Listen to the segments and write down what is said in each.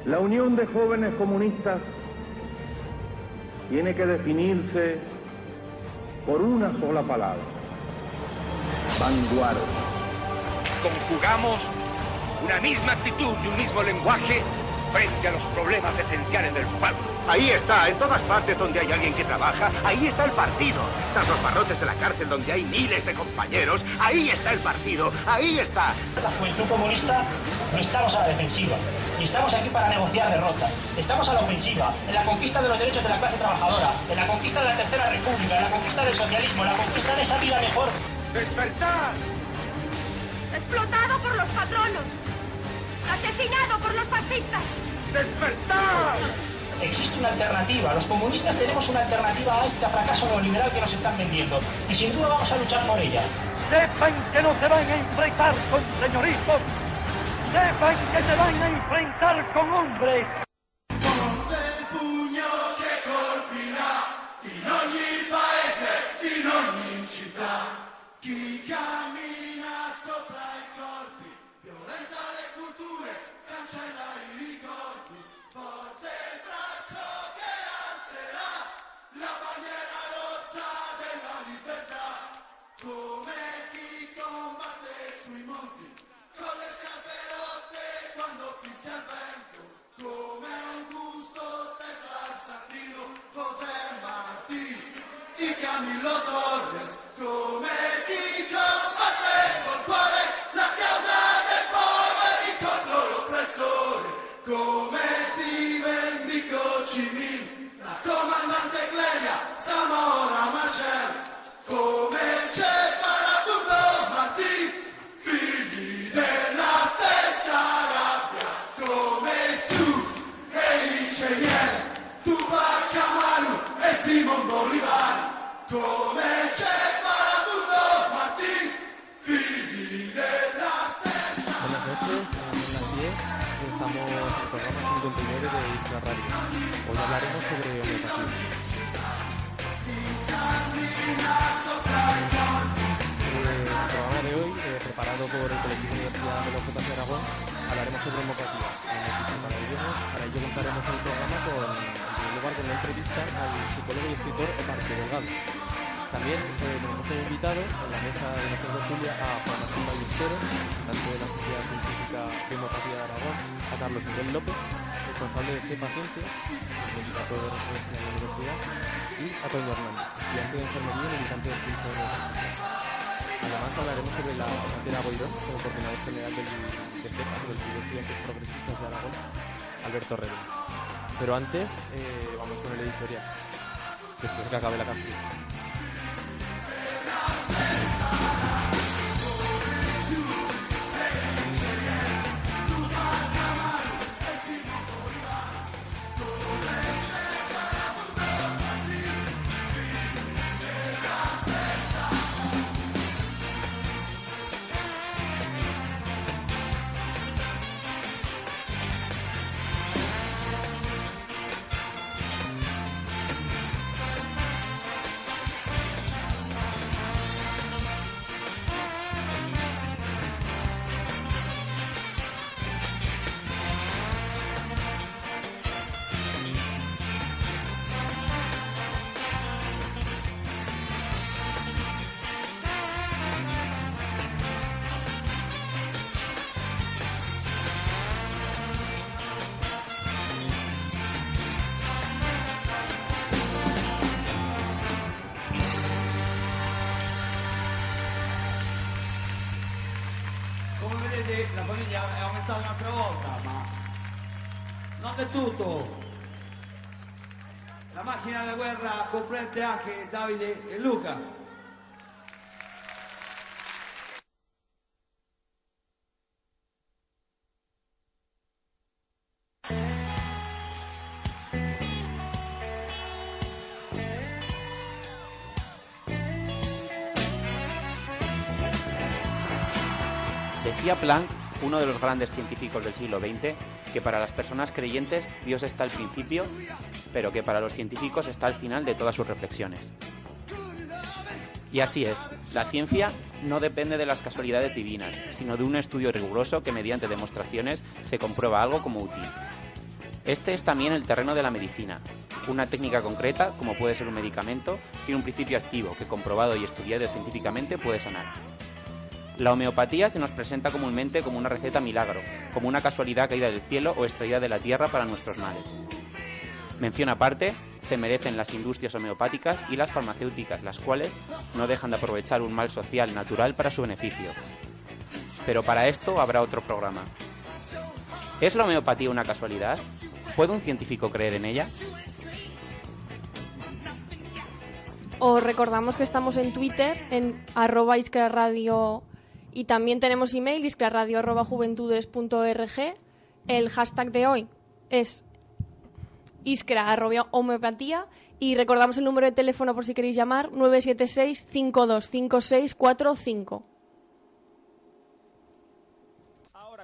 La Unión de Jóvenes Comunistas tiene que definirse por una sola palabra: vanguardia. Conjugamos una misma actitud y un mismo lenguaje frente a los problemas esenciales del pueblo. Ahí está, en todas partes donde hay alguien que trabaja, ahí está el partido. Tras los barrotes de la cárcel donde hay miles de compañeros, ahí está el partido, ahí está. La Juventud Comunista no estamos a la defensiva, ni estamos aquí para negociar derrotas. Estamos a la ofensiva, en la conquista de los derechos de la clase trabajadora, en la conquista de la Tercera República, en la conquista del socialismo, en la conquista de esa vida mejor. ¡Despertad! Explotado por los patronos, asesinado por los fascistas. ¡Despertad! Existe una alternativa. Los comunistas tenemos una alternativa a este fracaso neoliberal que nos están vendiendo. Y sin duda vamos a luchar por ella. Sepan que no se van a enfrentar con señoritos. Sepan que se van a enfrentar con hombres. Forte il pugno che colpirà in ogni paese, in ogni città. Chi cammina sopra i corpi, violenta le culture, cancella i ricordi. Forte il braccio che alzerà la bandiera rossa della libertà. Come chi combatte sui monti, con le scarpe rotte quando fischia il vento. Come Augusto César Sandino, José Martí y Camilo Torres. Come chi combatte col cuore la causa del poveri contro l'oppressore. Come Steven Biko Cimil, la comandante Clelia, Zamora Machel. Come Che Parabundo Martí, figli della stessa rabbia. Come Sus e Ingegnere, Tupac Amaru e Simon Bolivar. Come Che Parabundo Martí, figli della stessa. Buenas noches, son las 10 y estamos en el programa 59 de Isla Radio. Hoy hablaremos sobre homeopatía. El programa de hoy, preparado por el Colectivo Universidad de los Jotas de Aragón, hablaremos sobre homeopatía. Para ello contaremos en el programa en primer lugar con la entrevista al psicólogo y escritor Marco Delgado. También tenemos como invitado en la mesa de nuestra tertulia a Juan Martín Ballestero, representante de la Sociedad Científica de Homeopatía de Aragón, a Carlos Miguel López, responsable de C-Paciente, sindicato de referencia de la universidad, y a Toño Hernández, estudiante de enfermería y militante del Club de Además hablaremos sobre la Cátedra Boirón, como coordinador general del CEPA, del Club de Estudiantes Progresistas de Aragón, Alberto Redón. Pero antes, vamos con el editorial, después de que acabe la canción. La famiglia è aumentata un'altra volta, ma non del tutto. La macchina da guerra comprende anche Davide e Luca. Decía Planck, uno de los grandes científicos del siglo XX, que para las personas creyentes Dios está al principio, pero que para los científicos está al final de todas sus reflexiones. Y así es, la ciencia no depende de las casualidades divinas, sino de un estudio riguroso que mediante demostraciones se comprueba algo como útil. Este es también el terreno de la medicina. Una técnica concreta, como puede ser un medicamento, tiene un principio activo que, comprobado y estudiado científicamente, puede sanar. La homeopatía se nos presenta comúnmente como una receta milagro, como una casualidad caída del cielo o extraída de la tierra para nuestros males. Mención aparte se merecen las industrias homeopáticas y las farmacéuticas, las cuales no dejan de aprovechar un mal social natural para su beneficio. Pero para esto habrá otro programa. ¿Es la homeopatía una casualidad? ¿Puede un científico creer en ella? Os recordamos que estamos en Twitter, en @iscraradio, y también tenemos email, iscraradio@juventudes.org. El hashtag de hoy es iscra@homeopatía, y recordamos el número de teléfono por si queréis llamar, 976 525645.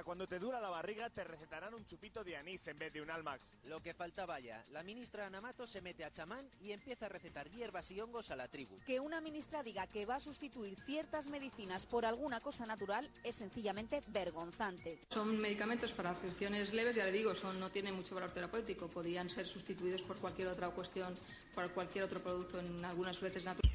Cuando te dura la barriga, te recetarán un chupito de anís en vez de un Almax. Lo que faltaba ya. La ministra Ana Mato se mete a chamán y empieza a recetar hierbas y hongos a la tribu. Que una ministra diga que va a sustituir ciertas medicinas por alguna cosa natural es sencillamente vergonzante. Son medicamentos para afecciones leves, ya le digo, no tienen mucho valor terapéutico. Podrían ser sustituidos por cualquier otra cuestión, por cualquier otro producto, en algunas veces natural.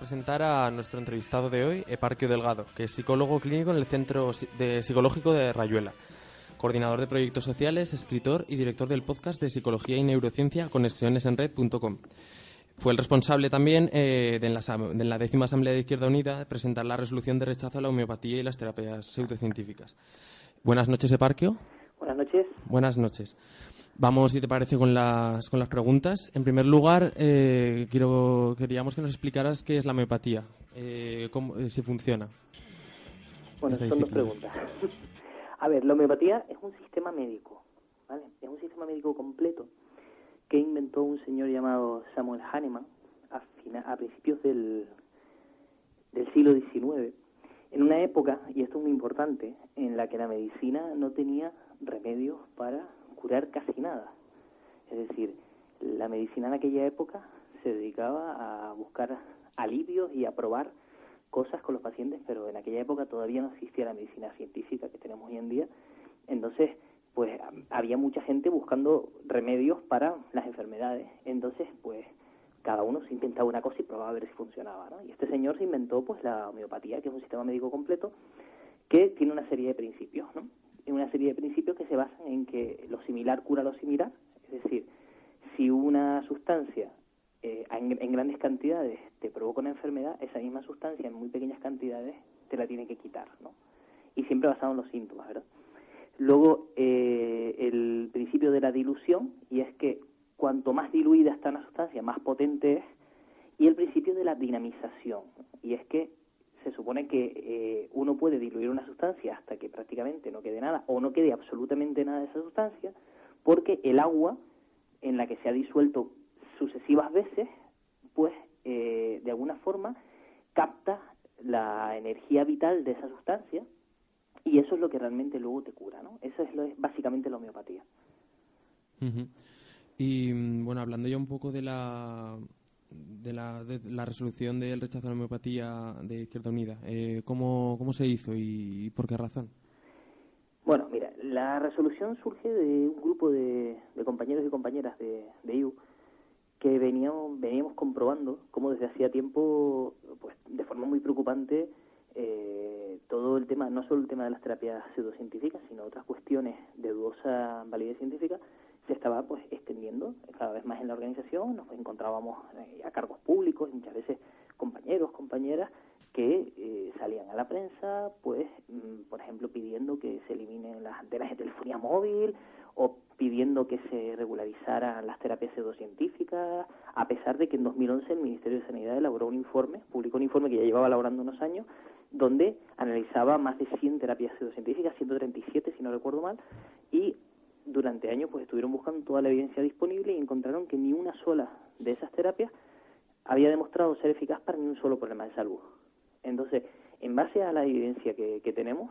presentar a nuestro entrevistado de hoy, Eparquio Delgado, que es psicólogo clínico en el Centro Psicológico de Rayuela, coordinador de proyectos sociales, escritor y director del podcast de Psicología y Neurociencia conexionesenred.com. Fue el responsable también de la 10ª Asamblea de Izquierda Unida de presentar la resolución de rechazo a la homeopatía y las terapias pseudocientíficas. Buenas noches, Eparquio. Buenas noches. Buenas noches. Vamos, si te parece, con las preguntas. En primer lugar, queríamos que nos explicaras qué es la homeopatía, si funciona. Bueno, son dos preguntas. A ver, la homeopatía es un sistema médico, ¿vale? Es un sistema médico completo que inventó un señor llamado Samuel Hahnemann a principios del siglo XIX, en una época, y esto es muy importante, en la que la medicina no tenía remedios para curar casi nada. Es decir, la medicina en aquella época se dedicaba a buscar alivios y a probar cosas con los pacientes, pero en aquella época todavía no existía la medicina científica que tenemos hoy en día. Entonces, pues había mucha gente buscando remedios para las enfermedades. Entonces, pues cada uno se inventaba una cosa y probaba a ver si funcionaba, ¿no? Y este señor se inventó pues la homeopatía, que es un sistema médico completo que tiene una serie de principios, ¿no? Una serie de principios que se basan en que lo similar cura lo similar, es decir, si una sustancia en grandes cantidades te provoca una enfermedad, esa misma sustancia en muy pequeñas cantidades te la tiene que quitar, ¿no? Y siempre basado en los síntomas, ¿verdad? Luego, el principio de la dilución, y es que cuanto más diluida está una sustancia, más potente es, y el principio de la dinamización, y es que se supone que uno puede diluir una sustancia hasta que prácticamente no quede nada, o no quede absolutamente nada de esa sustancia, porque el agua en la que se ha disuelto sucesivas veces, pues de alguna forma capta la energía vital de esa sustancia, y eso es lo que realmente luego te cura, ¿no? Eso es básicamente la homeopatía. Uh-huh. Y bueno, hablando ya un poco de la resolución del rechazo a la homeopatía de Izquierda Unida, ¿cómo se hizo y por qué razón? Bueno, mira, la resolución surge de un grupo de compañeros y compañeras de IU que veníamos comprobando cómo desde hacía tiempo, pues de forma muy preocupante, todo el tema, no solo el tema de las terapias pseudocientíficas, sino otras cuestiones de dudosa validez científica, se estaba pues extendiendo cada vez más en la organización. Nos encontrábamos a cargos públicos, muchas veces compañeros, compañeras que salían a la prensa, pues por ejemplo pidiendo que se eliminen las antenas de telefonía móvil o pidiendo que se regularizaran las terapias pseudocientíficas, a pesar de que en 2011 el Ministerio de Sanidad publicó un informe que ya llevaba elaborando unos años, donde analizaba más de 100 terapias pseudocientíficas, 137 si no recuerdo mal, y durante años pues estuvieron buscando toda la evidencia disponible y encontraron que ni una sola de esas terapias había demostrado ser eficaz para ni un solo problema de salud. Entonces, en base a la evidencia que tenemos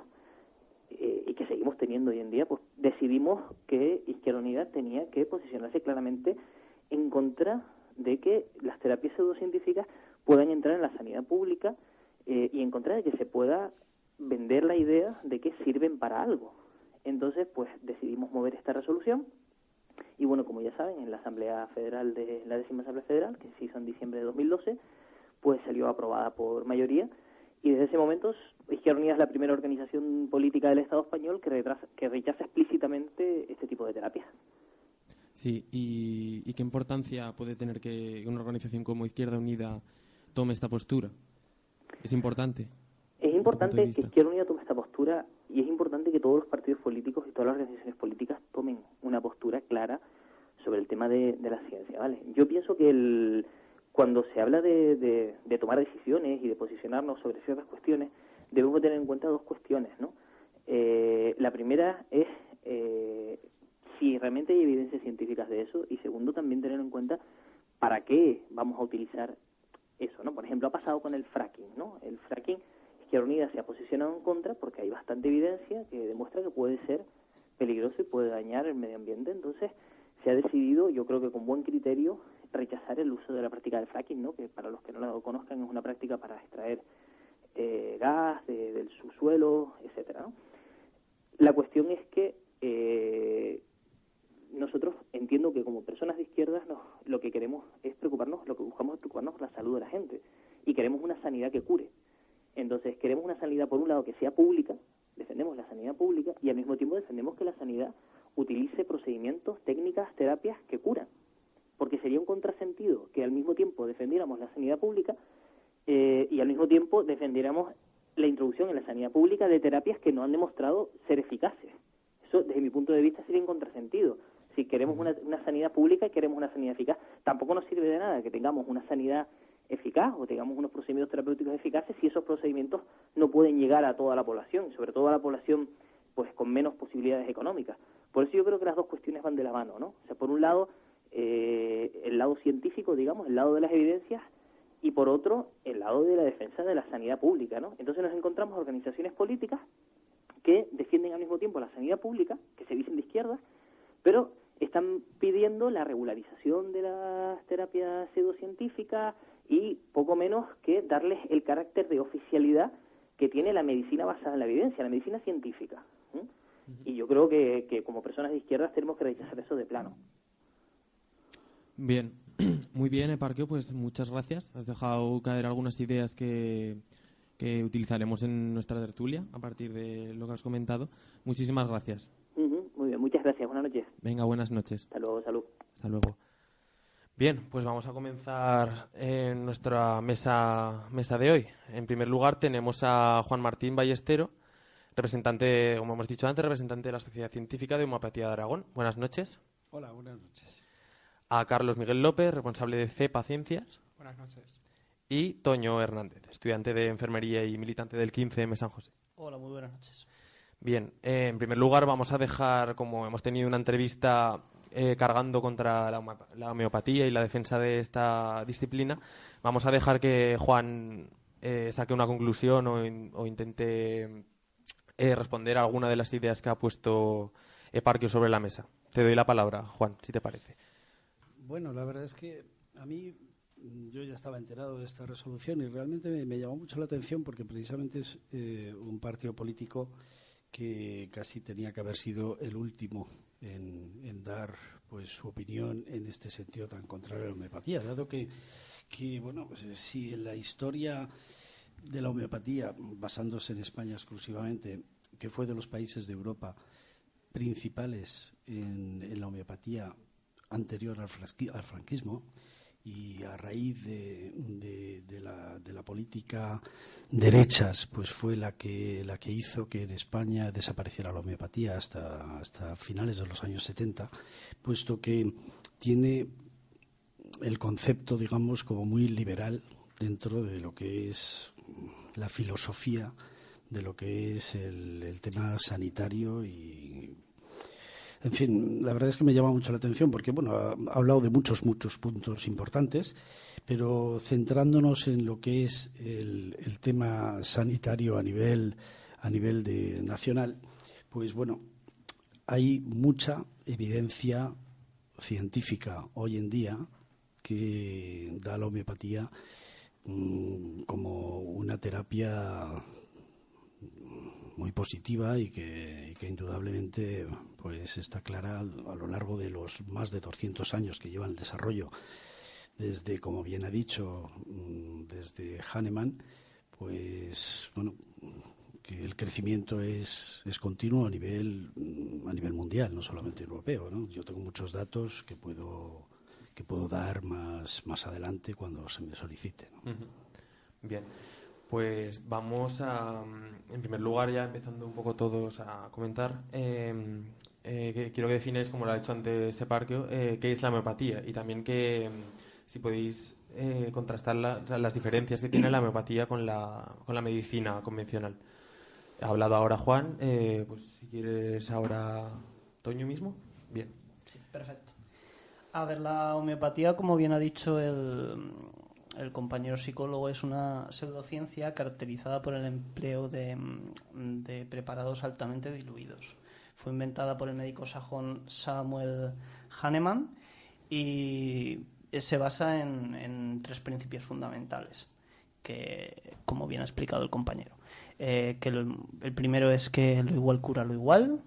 y que seguimos teniendo hoy en día, pues decidimos que Izquierda Unida tenía que posicionarse claramente en contra de que las terapias pseudocientíficas puedan entrar en la sanidad pública y en contra de que se pueda vender la idea de que sirven para algo. Entonces, pues decidimos mover esta resolución y bueno, como ya saben, en la Asamblea Federal de la 10ª Asamblea Federal, que se hizo en diciembre de 2012, pues salió aprobada por mayoría y desde ese momento Izquierda Unida es la primera organización política del Estado español que rechaza explícitamente este tipo de terapias. Sí, ¿y qué importancia puede tener que una organización como Izquierda Unida tome esta postura? ¿Es importante? Es importante que Izquierda Unida tome esta postura y es importante que todos los partidos políticos y todas las organizaciones políticas tomen una postura clara sobre el tema de la ciencia, ¿vale? Yo pienso que cuando se habla de tomar decisiones y de posicionarnos sobre ciertas cuestiones, debemos tener en cuenta dos cuestiones, ¿no? La primera es si realmente hay evidencias científicas de eso, y segundo, también tener en cuenta para qué vamos a utilizar eso, ¿no? Por ejemplo, ha pasado con el fracking, ¿no? El fracking, Izquierda Unida se ha posicionado en contra porque hay bastante evidencia que demuestra que puede ser peligroso y puede dañar el medio ambiente. Entonces se ha decidido, yo creo que con buen criterio, rechazar el uso de la práctica del fracking, ¿no? Que para los que no lo conozcan es una práctica para extraer gas del subsuelo, etcétera, ¿no? La cuestión es que nosotros entiendo que como personas de izquierdas lo que queremos es preocuparnos, lo que buscamos es preocuparnos por la salud de la gente. Y queremos una sanidad que cure. Entonces, queremos una sanidad, por un lado, que sea pública, defendemos la sanidad pública, y al mismo tiempo defendemos que la sanidad utilice procedimientos, técnicas, terapias que curan. Porque sería un contrasentido que al mismo tiempo defendiéramos la sanidad pública y al mismo tiempo defendiéramos la introducción en la sanidad pública de terapias que no han demostrado ser eficaces. Eso, desde mi punto de vista, sería un contrasentido. Si queremos una sanidad pública y queremos una sanidad eficaz, tampoco nos sirve de nada que tengamos una sanidad eficaz o tengamos unos procedimientos terapéuticos eficaces si esos procedimientos no pueden llegar a toda la población, sobre todo a la población pues con menos posibilidades económicas. Por eso yo creo que las dos cuestiones van de la mano, ¿no? O sea, por un lado, el lado científico, digamos, el lado de las evidencias, y por otro, el lado de la defensa de la sanidad pública, ¿no? Entonces nos encontramos organizaciones políticas que defienden al mismo tiempo la sanidad pública, que se dicen de izquierda, pero están pidiendo la regularización de las terapias pseudocientíficas y poco menos que darles el carácter de oficialidad que tiene la medicina basada en la evidencia, la medicina científica. Y yo creo que como personas de izquierdas tenemos que rechazar eso de plano. Bien, muy bien, Eparquio, pues muchas gracias. Has dejado caer algunas ideas que utilizaremos en nuestra tertulia a partir de lo que has comentado. Muchísimas gracias. Muy bien, muchas gracias. Buenas noches. Venga, buenas noches. Hasta luego, salud. Hasta luego. Bien, pues vamos a comenzar nuestra mesa de hoy. En primer lugar tenemos a Juan Martín Ballestero, representante, como hemos dicho antes, representante de la Sociedad Científica de Homeopatía de Aragón. Buenas noches. Hola, buenas noches. A Carlos Miguel López, responsable de CEPA Ciencias. Buenas noches. Y Toño Hernández, estudiante de Enfermería y militante del 15M San José. Hola, muy buenas noches. Bien, en primer lugar vamos a dejar, como hemos tenido una entrevista cargando contra la homeopatía y la defensa de esta disciplina, vamos a dejar que Juan saque una conclusión o intente responder a alguna de las ideas que ha puesto Eparquio sobre la mesa. Te doy la palabra, Juan, si te parece. Bueno, la verdad es que a mí, yo ya estaba enterado de esta resolución y realmente me llamó mucho la atención porque precisamente es un partido político que casi tenía que haber sido el último en dar pues su opinión en este sentido tan contrario a la homeopatía, dado que bueno, pues, si en la historia de la homeopatía, basándose en España exclusivamente, que fue de los países de Europa principales en la homeopatía anterior al franquismo, y a raíz de la política derechas, pues fue la que hizo que en España desapareciera la homeopatía hasta finales de los años 70, puesto que tiene el concepto, digamos, como muy liberal dentro de lo que es la filosofía de lo que es el tema sanitario y... En fin, la verdad es que me llama mucho la atención porque, bueno, ha hablado de muchos puntos importantes, pero centrándonos en lo que es el tema sanitario a nivel de nacional, pues bueno, hay mucha evidencia científica hoy en día que da la homeopatía como una terapia muy positiva y que indudablemente pues está clara a lo largo de los más de 200 años que lleva el desarrollo, desde, como bien ha dicho, desde Hahnemann, pues bueno, que el crecimiento es continuo a nivel mundial, no solamente europeo, ¿no? Yo tengo muchos datos que puedo dar más adelante cuando se me solicite, ¿no? Bien. Pues vamos a, en primer lugar, ya empezando un poco todos a comentar, quiero que defináis, como lo ha hecho antes Eparquio, qué es la homeopatía y también que si podéis contrastar las diferencias que tiene la homeopatía con la medicina convencional. Ha hablado ahora Juan, pues si quieres ahora Toño mismo. Bien. Sí, perfecto. A ver, la homeopatía, como bien ha dicho el compañero psicólogo, es una pseudociencia caracterizada por el empleo de preparados altamente diluidos. Fue inventada por el médico sajón Samuel Hahnemann y se basa en tres principios fundamentales que, como bien ha explicado el compañero, que el primero es que lo igual cura lo igual,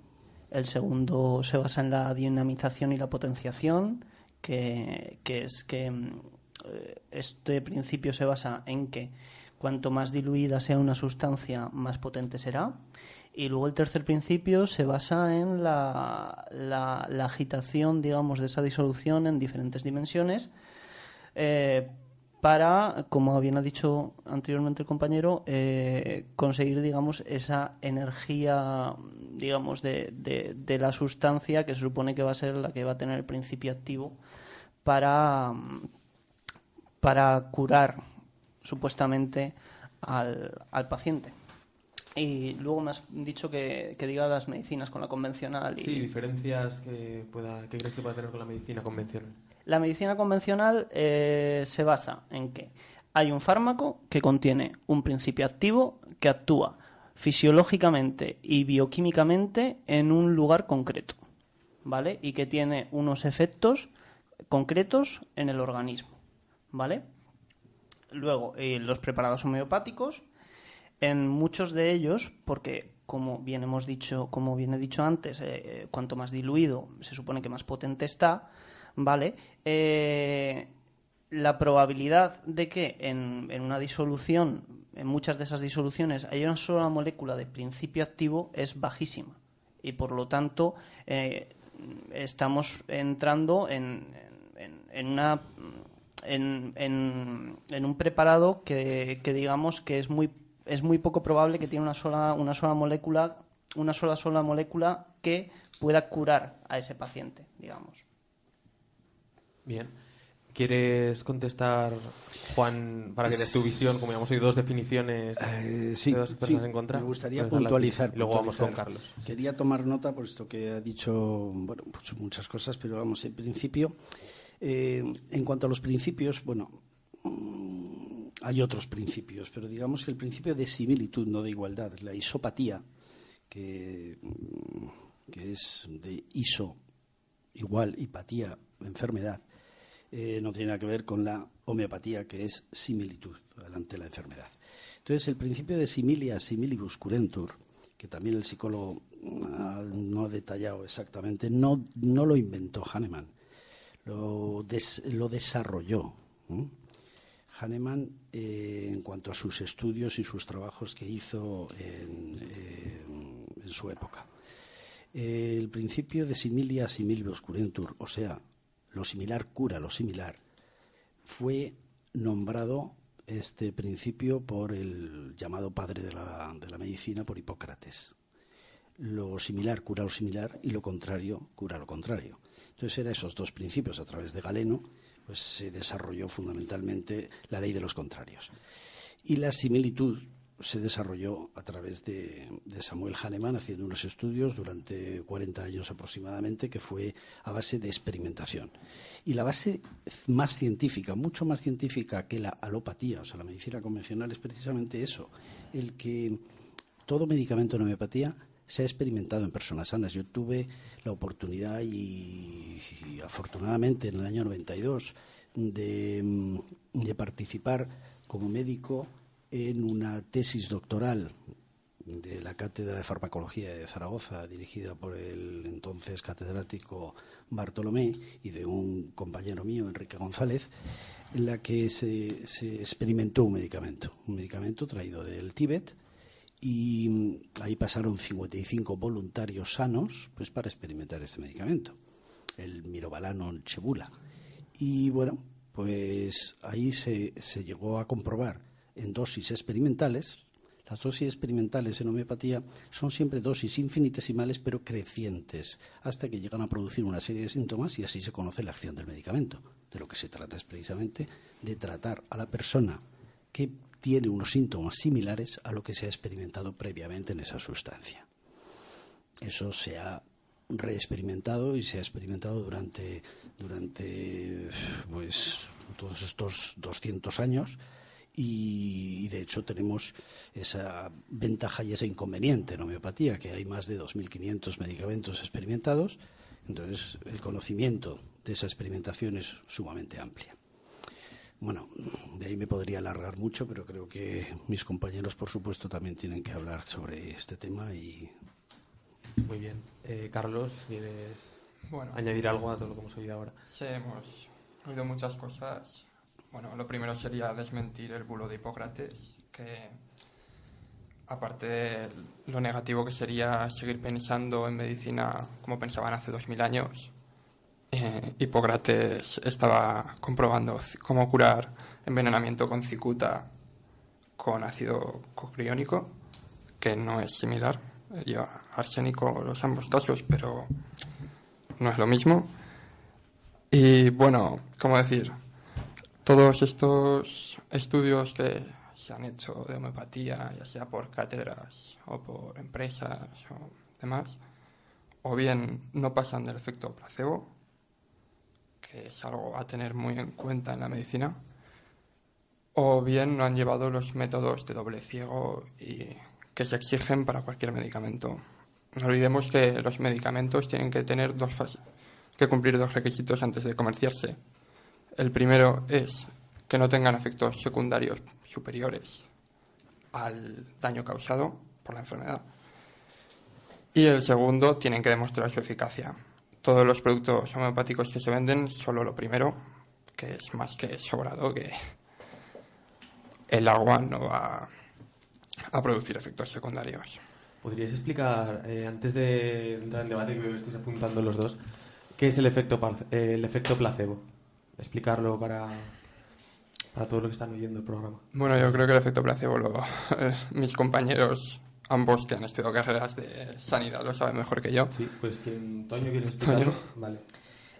El segundo se basa en la dinamización y la potenciación, que es que este principio se basa en que cuanto más diluida sea una sustancia, más potente será. Y luego el tercer principio se basa en la agitación, digamos, de esa disolución en diferentes dimensiones para, como bien ha dicho anteriormente el compañero, conseguir, digamos, esa energía, digamos, de la sustancia que se supone que va a ser la que va a tener el principio activo para curar supuestamente al paciente. Y luego me has dicho que diga las medicinas con la convencional. Sí, diferencias que crees que pueda tener con la medicina convencional. La medicina convencional se basa en que hay un fármaco que contiene un principio activo que actúa fisiológicamente y bioquímicamente en un lugar concreto, ¿vale? Y que tiene unos efectos concretos en el organismo, ¿vale? Luego, los preparados homeopáticos, en muchos de ellos, porque como bien he dicho antes, cuanto más diluido se supone que más potente está, ¿vale? La probabilidad de que en una disolución, en muchas de esas disoluciones, haya una sola molécula de principio activo es bajísima. Y por lo tanto, estamos entrando en un preparado que digamos que es muy poco probable que tiene una sola molécula que pueda curar a ese paciente, digamos. Bien. ¿Quieres contestar, Juan, para que des tu visión? Como ya hemos oído dos definiciones de dos personas en contra. Me gustaría puntualizar. Y luego vamos con Carlos. Quería tomar nota, puesto que ha dicho pues muchas cosas, pero vamos, en principio, en cuanto a los principios, hay otros principios, pero digamos que el principio de similitud, no de igualdad, la isopatía, que es de iso, igual, y patía, enfermedad, no tiene nada que ver con la homeopatía, que es similitud ante la enfermedad. Entonces, el principio de similia similibus curentur, que también el psicólogo no ha detallado exactamente, no lo inventó Hahnemann, lo desarrolló. Hahnemann, en cuanto a sus estudios y sus trabajos que hizo en su época. El principio de similia similibus curentur, o sea, lo similar cura lo similar, fue nombrado este principio por el llamado padre de la medicina, por Hipócrates. Lo similar cura lo similar y lo contrario cura lo contrario. Entonces, eran esos dos principios. A través de Galeno pues se desarrolló fundamentalmente la ley de los contrarios. Y la similitud se desarrolló a través de Samuel Hahnemann, haciendo unos estudios durante 40 años aproximadamente, que fue a base de experimentación. Y la base más científica, mucho más científica que la alopatía, o sea, la medicina convencional, es precisamente eso, el que todo medicamento en homeopatía se ha experimentado en personas sanas. Yo tuve la oportunidad y afortunadamente en el año 92 de participar como médico en una tesis doctoral de la Cátedra de Farmacología de Zaragoza, dirigida por el entonces catedrático Bartolomé y de un compañero mío, Enrique González, en la que se experimentó un medicamento traído del Tíbet, y ahí pasaron 55 voluntarios sanos pues para experimentar ese medicamento, el mirobalano chebula. Y bueno, pues ahí se llegó a comprobar en dosis experimentales. Las dosis experimentales en homeopatía son siempre dosis infinitesimales pero crecientes, hasta que llegan a producir una serie de síntomas, y así se conoce la acción del medicamento. De lo que se trata es precisamente de tratar a la persona que tiene unos síntomas similares a lo que se ha experimentado previamente en esa sustancia. Eso se ha reexperimentado y se ha experimentado durante pues todos estos 200 años. Y de hecho tenemos esa ventaja y ese inconveniente en homeopatía, que hay más de 2.500 medicamentos experimentados. Entonces el conocimiento de esa experimentación es sumamente amplia. Bueno, de ahí me podría alargar mucho, pero creo que mis compañeros, por supuesto, también tienen que hablar sobre este tema y Muy bien. Carlos, ¿quieres añadir algo a todo lo que hemos oído ahora? Sí, hemos oído muchas cosas. Bueno, lo primero sería desmentir el bulo de Hipócrates, que aparte de lo negativo que sería seguir pensando en medicina como pensaban hace 2000 años, Hipócrates estaba comprobando cómo curar envenenamiento con cicuta con ácido cocriónico, que no es similar, lleva arsénico los ambos casos, pero no es lo mismo. Y bueno, ¿cómo decir? Todos estos estudios que se han hecho de homeopatía, ya sea por cátedras o por empresas o demás, o bien no pasan del efecto placebo, que es algo a tener muy en cuenta en la medicina, o bien no han llevado los métodos de doble ciego y que se exigen para cualquier medicamento. No olvidemos que los medicamentos tienen que tener que cumplir dos requisitos antes de comerciarse. El primero es que no tengan efectos secundarios superiores al daño causado por la enfermedad. Y el segundo, tienen que demostrar su eficacia. Todos los productos homeopáticos que se venden, solo lo primero, que es más que sobrado, que el agua no va a producir efectos secundarios. ¿Podríais explicar, antes de entrar en debate, que veo que estáis apuntando los dos, qué es el efecto placebo? Explicarlo para todos los que están oyendo el programa. Bueno, yo creo que el efecto placebo, mis compañeros, ambos que han estudiado carreras de sanidad, lo saben mejor que yo. Sí, pues Toño, ¿quieres explicarlo? Vale.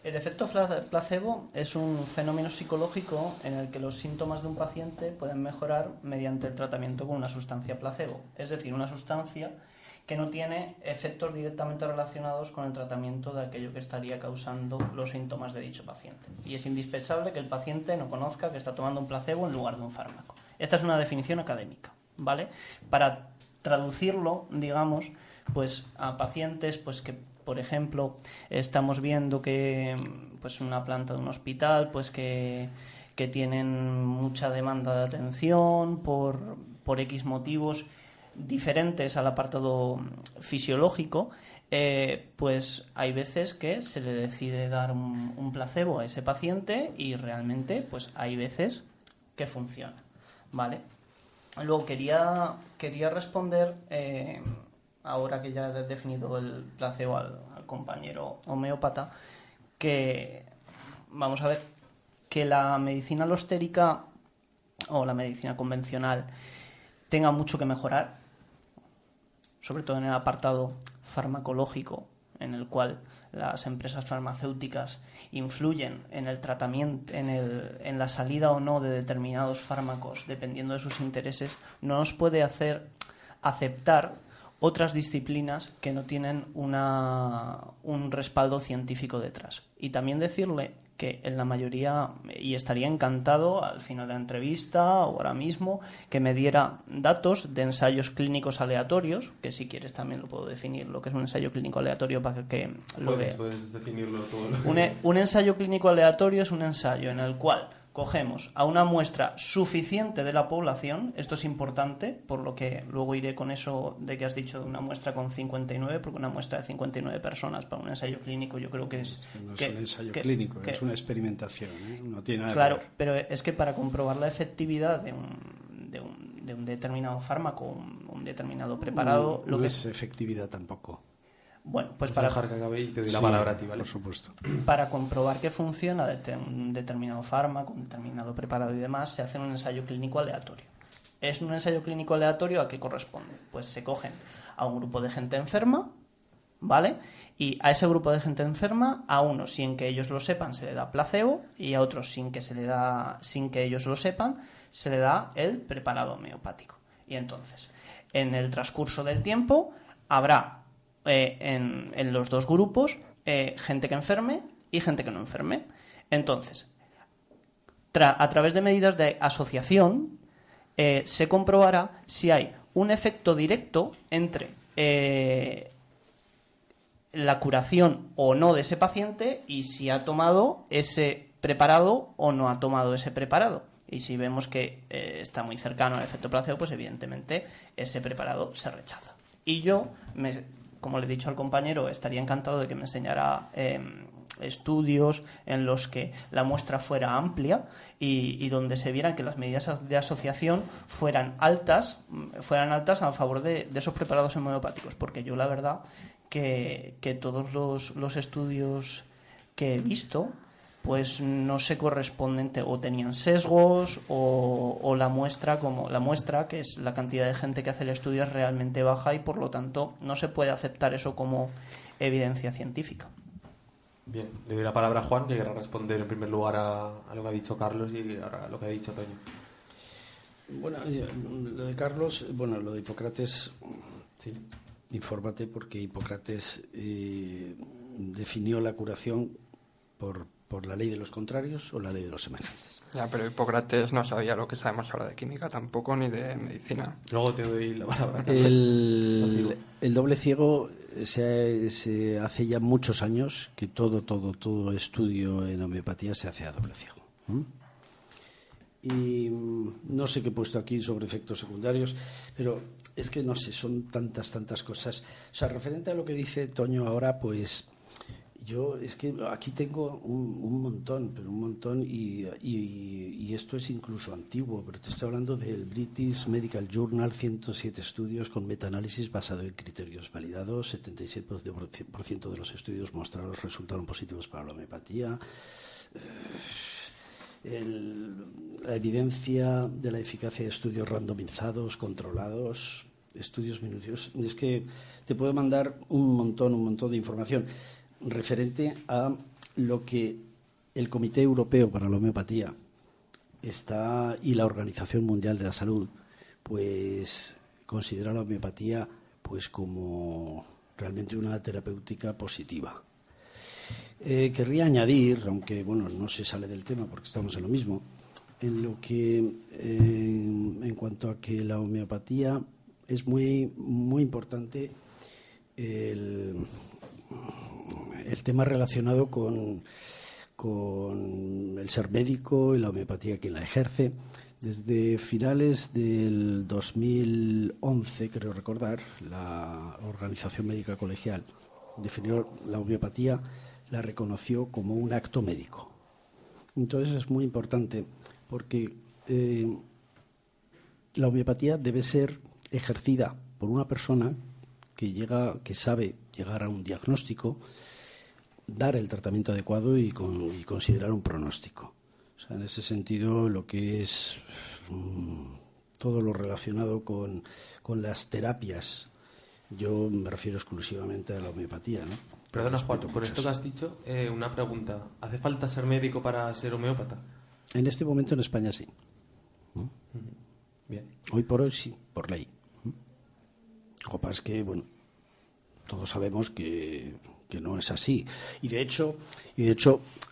El efecto placebo es un fenómeno psicológico en el que los síntomas de un paciente pueden mejorar mediante el tratamiento con una sustancia placebo, es decir, una sustancia que no tiene efectos directamente relacionados con el tratamiento de aquello que estaría causando los síntomas de dicho paciente. Y es indispensable que el paciente no conozca que está tomando un placebo en lugar de un fármaco. Esta es una definición académica, ¿vale? Para traducirlo, digamos, pues a pacientes pues que, por ejemplo, estamos viendo que pues una planta de un hospital pues que tienen mucha demanda de atención por X motivos diferentes al apartado fisiológico, pues hay veces que se le decide dar un placebo a ese paciente y realmente pues hay veces que funciona, ¿vale? Luego quería responder, ahora que ya he definido el placebo al compañero homeópata, que vamos a ver que la medicina alostérica o la medicina convencional tenga mucho que mejorar, sobre todo en el apartado farmacológico, en el cual las empresas farmacéuticas influyen en el tratamiento, en la salida o no de determinados fármacos, dependiendo de sus intereses, no nos puede hacer aceptar otras disciplinas que no tienen un respaldo científico detrás. Y también decirle que en la mayoría, y estaría encantado al final de la entrevista o ahora mismo, que me diera datos de ensayos clínicos aleatorios, que si quieres también lo puedo definir, lo que es un ensayo clínico aleatorio para que lo vea. Puedes definirlo todo. Un ensayo clínico aleatorio es un ensayo en el cual cogemos a una muestra suficiente de la población, esto es importante, por lo que luego iré con eso de que has dicho de una muestra con 59, porque una muestra de 59 personas para un ensayo clínico yo creo que es... No es un ensayo clínico, es una experimentación, ¿eh? No tiene nada claro, que ver. pero es que para comprobar la efectividad de un determinado fármaco, un determinado preparado... No es efectividad tampoco. Bueno, pues para dejar que acabe y te doy la palabra a ti, ¿vale? Por supuesto. Para comprobar que funciona un determinado fármaco, un determinado preparado y demás, se hace un ensayo clínico aleatorio. ¿Es un ensayo clínico aleatorio a qué corresponde? Pues se cogen a un grupo de gente enferma, ¿vale? Y a ese grupo de gente enferma, a unos sin que ellos lo sepan se le da placebo y a otros sin que ellos lo sepan se le da el preparado homeopático. Y entonces, en el transcurso del tiempo habrá en los dos grupos gente que enferme y gente que no enferme. Entonces, a través de medidas de asociación se comprobará si hay un efecto directo entre la curación o no de ese paciente y si ha tomado ese preparado o no ha tomado ese preparado. Y si vemos que está muy cercano al efecto placebo, pues evidentemente ese preparado se rechaza. Y yo como le he dicho al compañero, estaría encantado de que me enseñara estudios en los que la muestra fuera amplia y donde se vieran que las medidas de asociación fueran altas a favor de esos preparados homeopáticos, porque yo la verdad que todos los estudios que he visto pues no se corresponden o tenían sesgos o la muestra, que es la cantidad de gente que hace el estudio, es realmente baja y por lo tanto no se puede aceptar eso como evidencia científica. Bien, le doy la palabra a Juan, que querrá responder en primer lugar a lo que ha dicho Carlos y ahora a lo que ha dicho Toño. Bueno, lo de Carlos, lo de Hipócrates, sí, infórmate, porque Hipócrates definió la curación por la ley de los contrarios o la ley de los semejantes. Ya, pero Hipócrates no sabía lo que sabemos ahora de química tampoco, ni de medicina. Luego te doy la palabra. El doble ciego se hace ya muchos años que todo estudio en homeopatía se hace a doble ciego. Y no sé qué he puesto aquí sobre efectos secundarios, pero es que no sé, son tantas cosas. O sea, referente a lo que dice Toño ahora, pues yo es que aquí tengo un montón y esto es incluso antiguo, pero te estoy hablando del British Medical Journal, 107 estudios con metaanálisis basado en criterios validados, 77% de los estudios mostrados resultaron positivos para la homeopatía. La evidencia de la eficacia de estudios randomizados, controlados, estudios minuciosos. Es que te puedo mandar un montón de información referente a lo que el Comité Europeo para la Homeopatía y la Organización Mundial de la Salud pues considera la homeopatía pues como realmente una terapéutica positiva. Querría añadir, aunque no se sale del tema porque estamos en lo mismo, en lo que en cuanto a que la homeopatía es muy importante el tema relacionado con el ser médico y la homeopatía quien la ejerce. Desde finales del 2011, creo recordar, la Organización Médica Colegial definió la homeopatía, la reconoció como un acto médico. Entonces es muy importante porque la homeopatía debe ser ejercida por una persona que sabe llegar a un diagnóstico, dar el tratamiento adecuado y considerar un pronóstico. O sea, en ese sentido, lo que es todo lo relacionado con las terapias, yo me refiero exclusivamente a la homeopatía, ¿no? Perdona, Juan, por esto que has dicho, una pregunta. ¿Hace falta ser médico para ser homeópata? En este momento en España sí. Bien. Hoy por hoy sí, por ley. Lo que pasa es que, todos sabemos que no es así. Y de hecho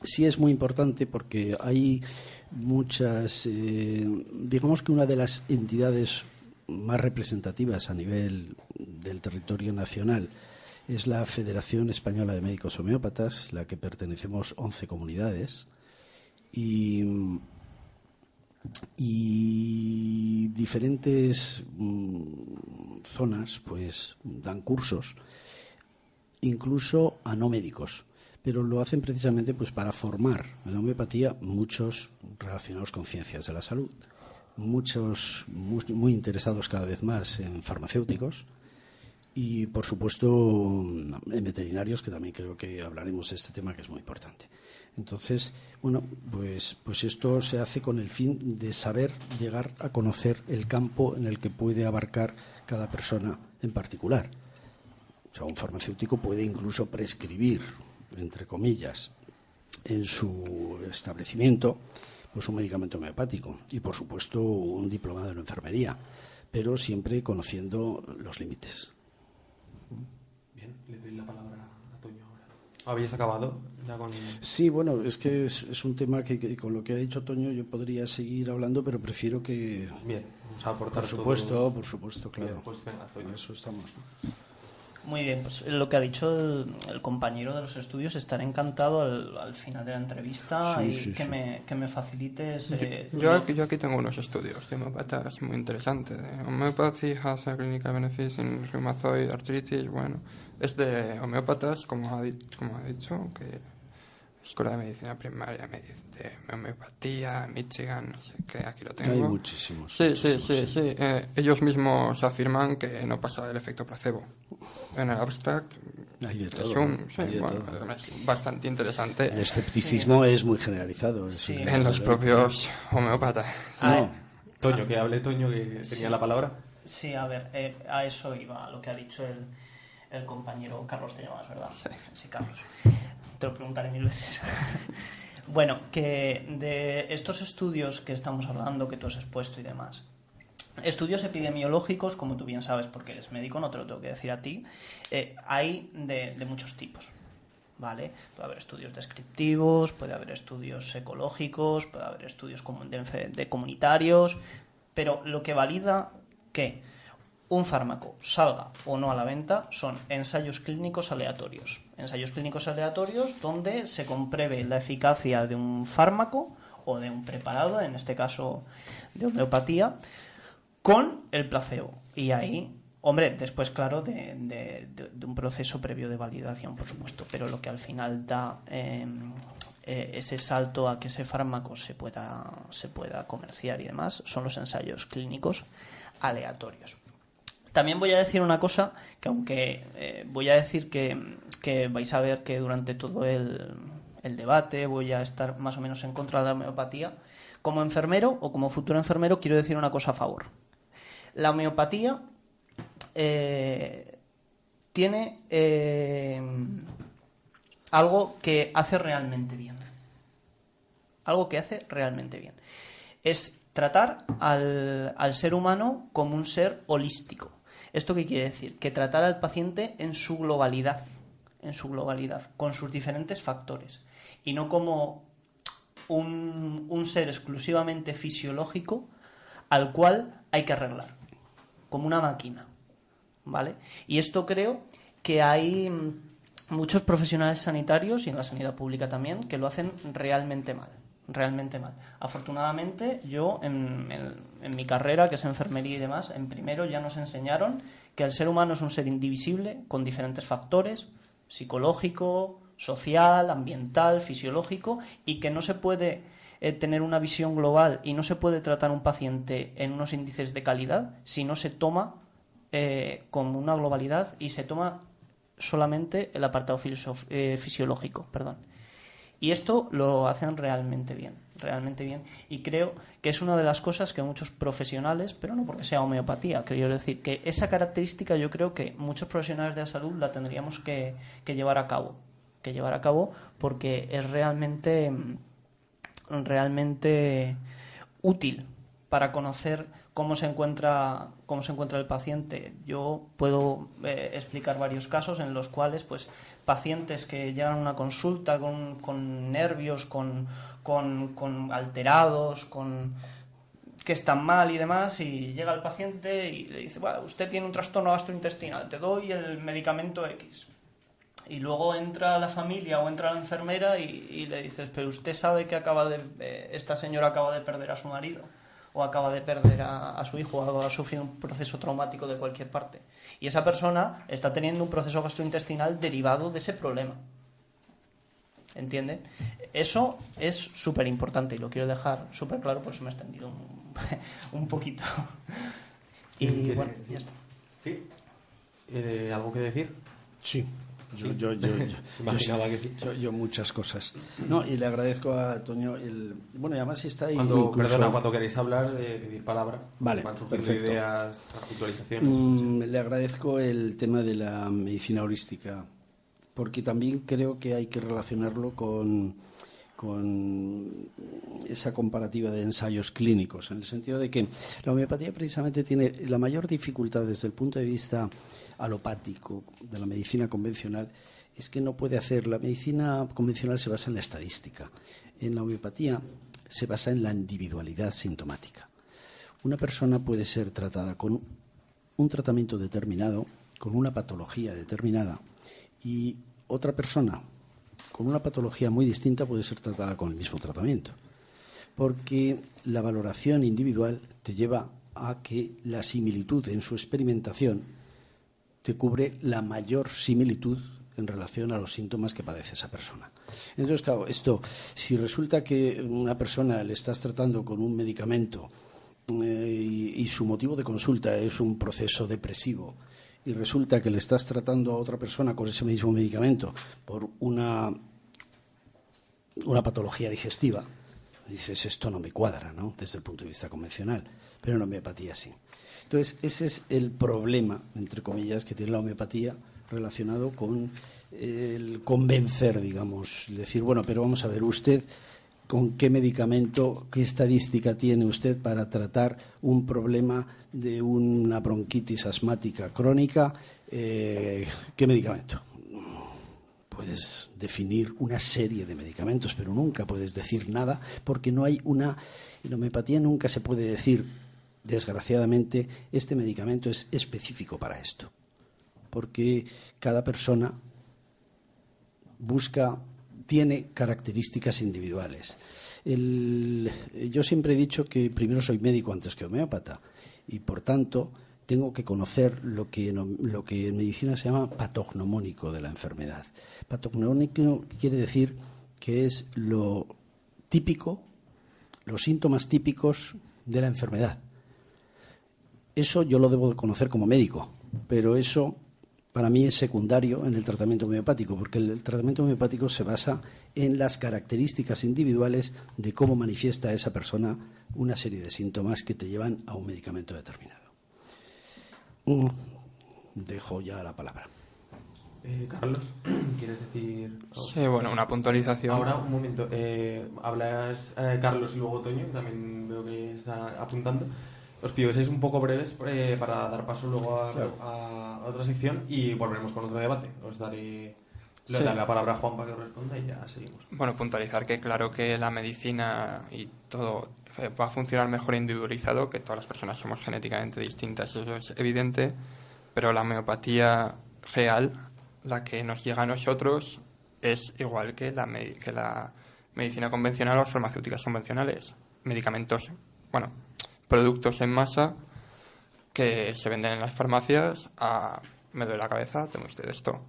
sí es muy importante porque hay muchas, digamos que una de las entidades más representativas a nivel del territorio nacional es la Federación Española de Médicos Homeópatas, la que pertenecemos 11 comunidades, y diferentes zonas pues dan cursos, incluso a no médicos, pero lo hacen precisamente pues para formar en la homeopatía muchos relacionados con ciencias de la salud, muchos muy interesados cada vez más en farmacéuticos y por supuesto en veterinarios, que también creo que hablaremos de este tema que es muy importante. Entonces, pues esto se hace con el fin de saber llegar a conocer el campo en el que puede abarcar cada persona en particular. O sea, un farmacéutico puede incluso prescribir, entre comillas, en su establecimiento, pues un medicamento homeopático y, por supuesto, un diplomado en enfermería, pero siempre conociendo los límites. Bien, le doy la palabra a Toño ahora. ¿Habéis acabado ya con...? Sí, es que es un tema que con lo que ha dicho Toño yo podría seguir hablando, pero prefiero que... Bien, vamos a aportar por supuesto, claro. Bien, pues venga, Toño. Por eso estamos, ¿no? Muy bien, pues lo que ha dicho el compañero de los estudios, estaré encantado al final de la entrevista que me facilites... Yo aquí tengo unos estudios de homeopatas muy interesantes. Homeopathy has a clinical benefit in rheumatoid arthritis. Bueno, es de homeópatas, como ha dicho, que Escuela de Medicina Primaria, de homeopatía, Michigan, no sé qué, aquí lo tengo. Hay muchísimos. Sí. Ellos mismos afirman que no pasa el efecto placebo. En el abstract hay de todo, es bastante interesante. El escepticismo es muy generalizado. En los propios homeópatas. Toño, que hable Toño, que tenía la palabra. Sí, a ver, a eso iba, a lo que ha dicho el compañero Carlos, te llamas, ¿verdad? Sí, Carlos. Te lo preguntaré 1000 veces. Bueno, que de estos estudios que estamos hablando, que tú has expuesto y demás, estudios epidemiológicos, como tú bien sabes porque eres médico, no te lo tengo que decir a ti, hay de muchos tipos, ¿vale? Puede haber estudios descriptivos, puede haber estudios ecológicos, puede haber estudios de comunitarios, pero lo que valida que un fármaco salga o no a la venta son ensayos clínicos aleatorios. Ensayos clínicos aleatorios donde se compruebe la eficacia de un fármaco o de un preparado, en este caso de homeopatía, con el placebo. Y ahí, hombre, después, claro, de un proceso previo de validación, por supuesto. Pero lo que al final da ese salto a que ese fármaco se pueda comerciar y demás son los ensayos clínicos aleatorios. También voy a decir una cosa, que aunque voy a decir que vais a ver que durante todo el debate voy a estar más o menos en contra de la homeopatía, como enfermero o como futuro enfermero quiero decir una cosa a favor. La homeopatía tiene algo que hace realmente bien. Algo que hace realmente bien. Es tratar al ser humano como un ser holístico. ¿Esto qué quiere decir? Que tratar al paciente en su globalidad, con sus diferentes factores, y no como un ser exclusivamente fisiológico al cual hay que arreglar, como una máquina, ¿vale? Y esto creo que hay muchos profesionales sanitarios, y en la sanidad pública también, que lo hacen realmente mal. Afortunadamente, yo en mi carrera, que es enfermería y demás, en primero ya nos enseñaron que el ser humano es un ser indivisible con diferentes factores, psicológico, social, ambiental, fisiológico, y que no se puede tener una visión global y no se puede tratar a un paciente en unos índices de calidad si no se toma como una globalidad y se toma solamente el apartado fisiológico, Y esto lo hacen realmente bien, y creo que es una de las cosas que muchos profesionales, pero no porque sea homeopatía, quiero decir que esa característica yo creo que muchos profesionales de la salud la tendríamos que llevar a cabo, porque es realmente útil para conocer cómo se encuentra el paciente. Yo puedo explicar varios casos en los cuales pues pacientes que llegan a una consulta con nervios, con alterados, que están mal y demás, y llega el paciente y le dice, bueno, usted tiene un trastorno gastrointestinal, te doy el medicamento X. Y luego entra la familia o entra la enfermera y le dices, pero usted sabe que esta señora acaba de perder a su marido, o acaba de perder a su hijo, o ha sufrido un proceso traumático de cualquier parte. Y esa persona está teniendo un proceso gastrointestinal derivado de ese problema. ¿Entienden? Eso es súper importante y lo quiero dejar súper claro, por eso me he extendido un poquito. Y bueno, ya está. ¿Sí? ¿Algo que decir? Sí. Yo imaginaba que sí. Yo muchas cosas. No, y le agradezco a Toño bueno, y además está ahí cuando queréis hablar, pedir palabra. Vale, van surgiendo perfecto. Ideas, puntualizaciones. Le agradezco el tema de la medicina holística, porque también creo que hay que relacionarlo con esa comparativa de ensayos clínicos, en el sentido de que la homeopatía precisamente tiene la mayor dificultad desde el punto de vista alopático de la medicina convencional, es que no puede hacer. La medicina convencional se basa en la estadística. En la homeopatía se basa en la individualidad sintomática. Una persona puede ser tratada con un tratamiento determinado con una patología determinada y otra persona con una patología muy distinta puede ser tratada con el mismo tratamiento. Porque la valoración individual te lleva a que la similitud en su experimentación te cubre la mayor similitud en relación a los síntomas que padece esa persona. Entonces, claro, esto, si resulta que una persona le estás tratando con un medicamento y su motivo de consulta es un proceso depresivo y resulta que le estás tratando a otra persona con ese mismo medicamento por una patología digestiva, dices, esto no me cuadra, ¿no?, desde el punto de vista convencional, pero en homeopatía sí. Entonces, ese es el problema, entre comillas, que tiene la homeopatía relacionado con el convencer, digamos, decir, bueno, pero vamos a ver, usted, ¿con qué medicamento, qué estadística tiene usted para tratar un problema de una bronquitis asmática crónica? ¿Qué medicamento? Puedes definir una serie de medicamentos, pero nunca puedes decir nada porque no hay una... En homeopatía nunca se puede decir, desgraciadamente, este medicamento es específico para esto. Porque cada persona tiene características individuales. Yo siempre he dicho que primero soy médico antes que homeópata y, por tanto, tengo que conocer lo que en medicina se llama patognomónico de la enfermedad. Patognomónico quiere decir que es lo típico, los síntomas típicos de la enfermedad. Eso yo lo debo conocer como médico, pero eso para mí es secundario en el tratamiento homeopático, porque el tratamiento homeopático se basa en las características individuales de cómo manifiesta esa persona una serie de síntomas que te llevan a un medicamento determinado. Dejo ya la palabra. Carlos, ¿quieres decir algo? Sí, bueno, una puntualización. Ahora, un momento. Hablas Carlos y luego Toño, que también veo que está apuntando. Os pido que seáis un poco breves para dar paso luego a otra sección y volveremos con otro debate. Os daré la palabra a Juan para que responda y ya seguimos. Bueno, puntualizar que claro que la medicina y todo va a funcionar mejor individualizado, que todas las personas somos genéticamente distintas, eso es evidente, pero la homeopatía real, la que nos llega a nosotros, es igual que la medicina convencional o las farmacéuticas convencionales. Medicamentos, bueno, productos en masa que se venden en las farmacias me duele la cabeza, tome usted esto.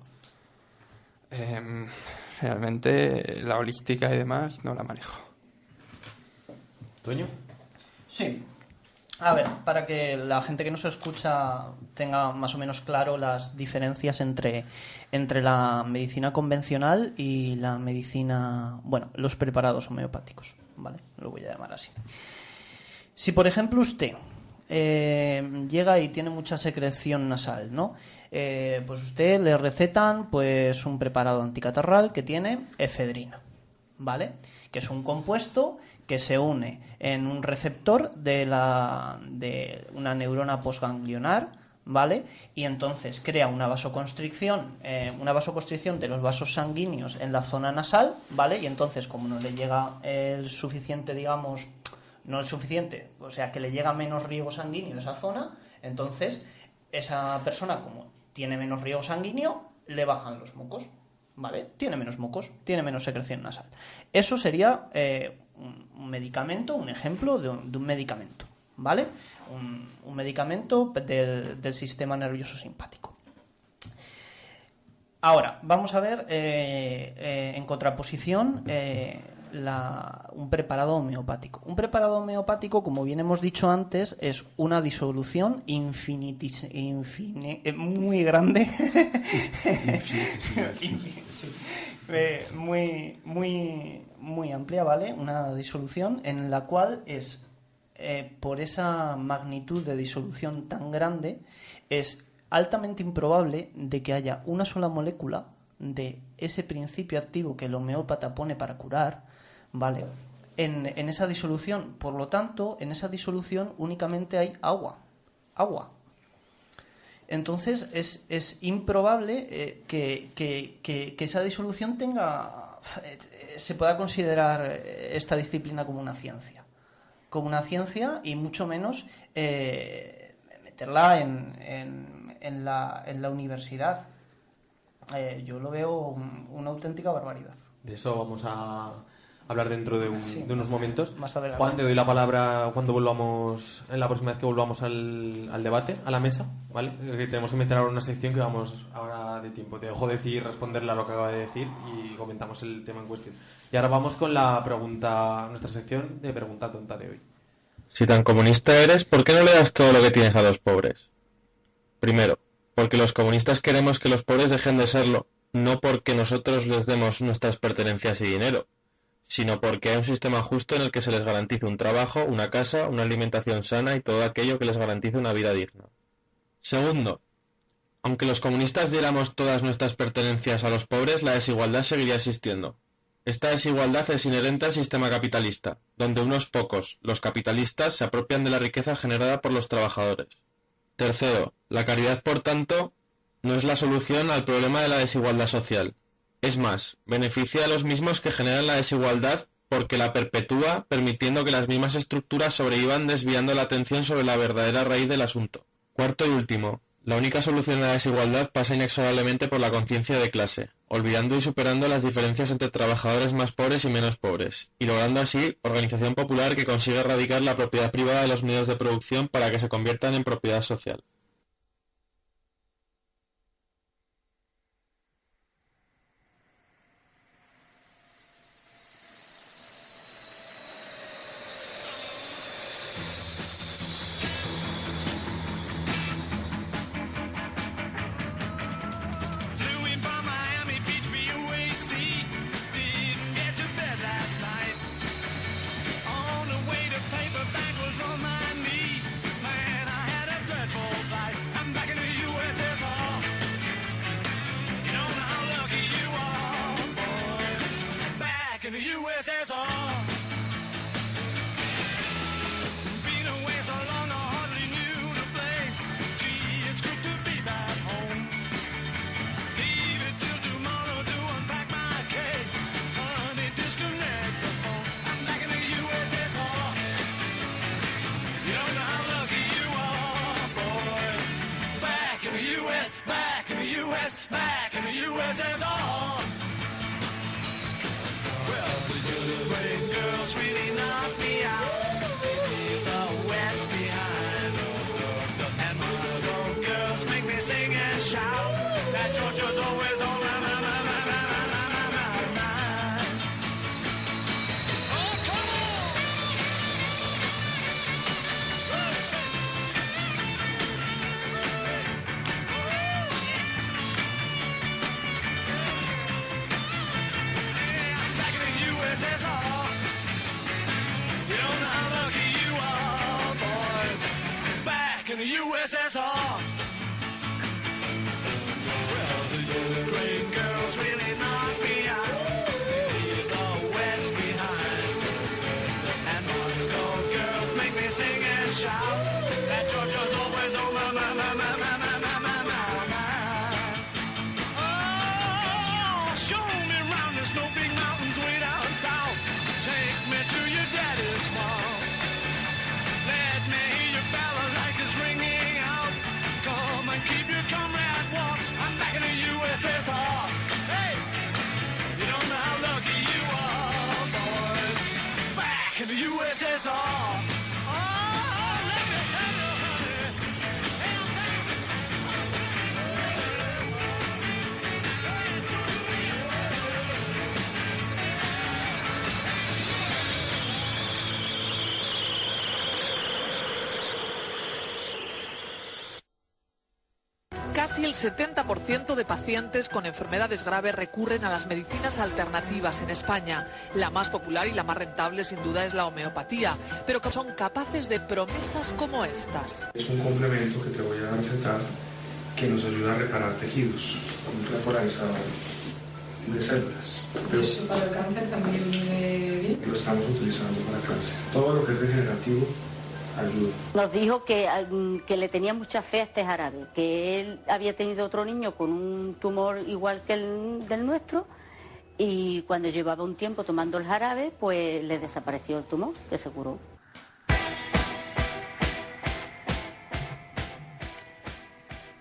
Realmente la holística y demás no la manejo. ¿Toño? Sí. A ver, para que la gente que nos escucha tenga más o menos claro las diferencias entre la medicina convencional y la medicina, bueno, los preparados homeopáticos, ¿vale? Lo voy a llamar así. Si, por ejemplo, usted llega y tiene mucha secreción nasal, ¿no? Pues usted le recetan pues un preparado anticatarral que tiene efedrina, ¿vale? Que es un compuesto que se une en un receptor de una neurona postganglionar, ¿vale? Y entonces crea una vasoconstricción de los vasos sanguíneos en la zona nasal, ¿vale? Y entonces, como no le llega el suficiente, digamos, no es suficiente, o sea, que le llega menos riego sanguíneo a esa zona, entonces esa persona, como tiene menos riego sanguíneo, le bajan los mocos, ¿vale? Tiene menos mocos, tiene menos secreción nasal. Eso sería un medicamento, un ejemplo de un medicamento, ¿vale? Un medicamento del sistema nervioso simpático. Ahora, vamos a ver en contraposición un preparado homeopático. Un preparado homeopático, como bien hemos dicho antes, es una disolución muy grande, muy amplia, ¿vale? Una disolución en la cual es, por esa magnitud de disolución tan grande, es altamente improbable de que haya una sola molécula de ese principio activo que el homeópata pone para curar, ¿vale? En esa disolución. Por lo tanto, en esa disolución únicamente hay agua. Entonces es improbable que esa disolución se pueda considerar esta disciplina como una ciencia. Como una ciencia y mucho menos meterla en en la universidad. Yo lo veo una auténtica barbaridad. De eso vamos a hablar dentro de unos momentos. Más adelante. Juan, te doy la palabra cuando volvamos, en la próxima vez que volvamos al debate, a la mesa, ¿vale? Que tenemos que meter ahora una sección que vamos ahora de tiempo. Te dejo responderle a lo que acaba de decir y comentamos el tema en cuestión. Y ahora vamos con la pregunta, nuestra sección de pregunta tonta de hoy. Si tan comunista eres, ¿por qué no le das todo lo que tienes a los pobres? Primero, porque los comunistas queremos que los pobres dejen de serlo, no porque nosotros les demos nuestras pertenencias y dinero, sino porque hay un sistema justo en el que se les garantice un trabajo, una casa, una alimentación sana y todo aquello que les garantice una vida digna. Segundo, aunque los comunistas diéramos todas nuestras pertenencias a los pobres, la desigualdad seguiría existiendo. Esta desigualdad es inherente al sistema capitalista, donde unos pocos, los capitalistas, se apropian de la riqueza generada por los trabajadores. Tercero, la caridad, por tanto, no es la solución al problema de la desigualdad social. Es más, beneficia a los mismos que generan la desigualdad porque la perpetúa, permitiendo que las mismas estructuras sobrevivan desviando la atención sobre la verdadera raíz del asunto. Cuarto y último, la única solución a la desigualdad pasa inexorablemente por la conciencia de clase, olvidando y superando las diferencias entre trabajadores más pobres y menos pobres, y logrando así organización popular que consiga erradicar la propiedad privada de los medios de producción para que se conviertan en propiedad social. Casi el 70% de pacientes con enfermedades graves recurren a las medicinas alternativas en España. La más popular y la más rentable sin duda es la homeopatía, pero que son capaces de promesas como estas. Es un complemento que te voy a recetar que nos ayuda a reparar tejidos, un reforzador de células. Pero ¿eso para el cáncer también viene bien? Lo estamos utilizando para cáncer. Todo lo que es degenerativo ayuda. Nos dijo que le tenía mucha fe a este jarabe, que él había tenido otro niño con un tumor igual que el del nuestro y cuando llevaba un tiempo tomando el jarabe, pues le desapareció el tumor, que se curó.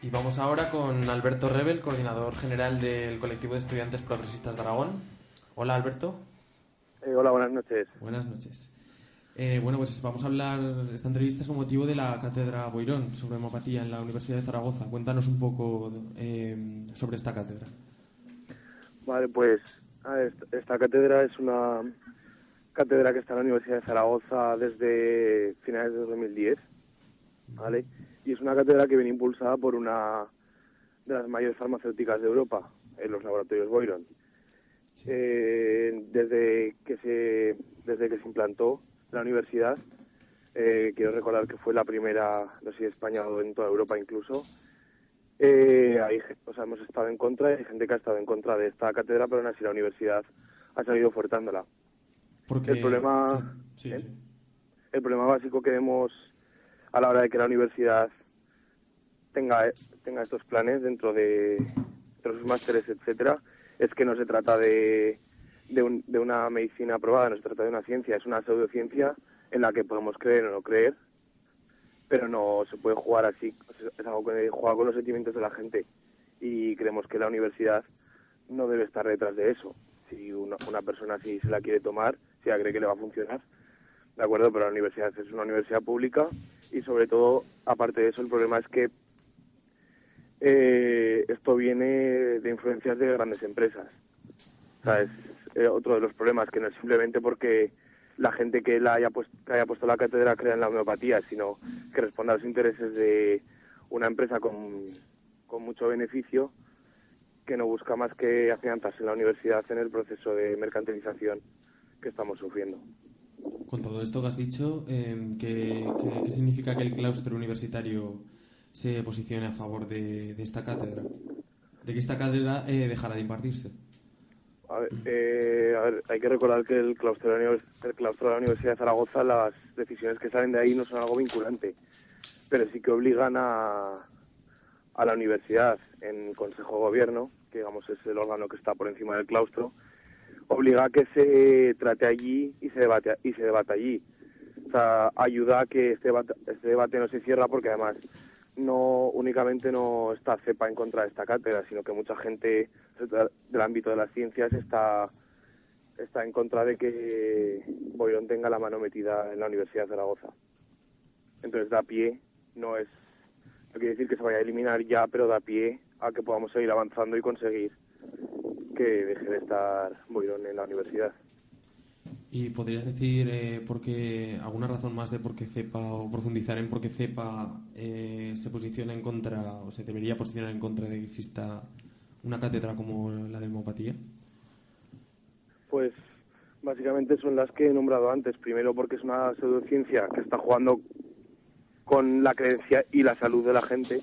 Y vamos ahora con Alberto Rebel, coordinador general del colectivo de estudiantes progresistas de Aragón. Hola, Alberto. Hola, buenas noches. Buenas noches. Bueno, pues vamos a hablar, esta entrevista es con motivo de la cátedra Boirón sobre homeopatía en la Universidad de Zaragoza. Cuéntanos un poco sobre esta cátedra. Vale, pues esta cátedra es una cátedra que está en la Universidad de Zaragoza desde finales de 2010, ¿vale? Y es una cátedra que viene impulsada por una de las mayores farmacéuticas de Europa, en los laboratorios Boirón. Sí. Desde que se implantó la universidad, quiero recordar que fue la primera, no sé si de España o en toda Europa incluso, hemos estado en contra, y hay gente que ha estado en contra de esta cátedra, pero aún así la universidad ha salido ofertándola. Porque... El problema básico que vemos a la hora de que la universidad tenga estos planes dentro de sus másteres, etcétera, es que no se trata de una medicina aprobada, no se trata de una ciencia, es una pseudociencia en la que podemos creer o no creer, pero no se puede jugar así, es algo que juega con los sentimientos de la gente, y creemos que la universidad no debe estar detrás de eso. Si una persona si se la quiere tomar, si ella cree que le va a funcionar, de acuerdo, pero la universidad es una universidad pública, y sobre todo, aparte de eso, el problema es que esto viene de influencias de grandes empresas. O sea, es otro de los problemas, que no es simplemente porque la gente que haya puesto la cátedra crea en la homeopatía, sino que responda a los intereses de una empresa con mucho beneficio, que no busca más que afianzarse en la universidad en el proceso de mercantilización que estamos sufriendo. Con todo esto que has dicho, ¿qué significa que el claustro universitario se posicione a favor de esta cátedra? ¿De que esta cátedra dejará de impartirse? A ver, hay que recordar que el claustro de la Universidad de Zaragoza, las decisiones que salen de ahí no son algo vinculante, pero sí que obligan a la universidad, en Consejo de Gobierno, que digamos es el órgano que está por encima del claustro, obliga a que se trate allí y se debata allí. O sea, ayuda a que este debate no se cierra, porque además no únicamente no está CEPA en contra de esta cátedra, sino que mucha gente del ámbito de las ciencias está en contra de que Boirón tenga la mano metida en la Universidad de Zaragoza. Entonces da pie, no quiere decir que se vaya a eliminar ya, pero da pie a que podamos seguir avanzando y conseguir que deje de estar Boirón en la universidad. ¿Y podrías decir alguna razón más de por qué CEPA, o profundizar en por qué CEPA se posiciona en contra, o se debería posicionar en contra de que exista una cátedra como la de homeopatía? Pues básicamente son las que he nombrado antes. Primero, porque es una pseudociencia que está jugando con la creencia y la salud de la gente,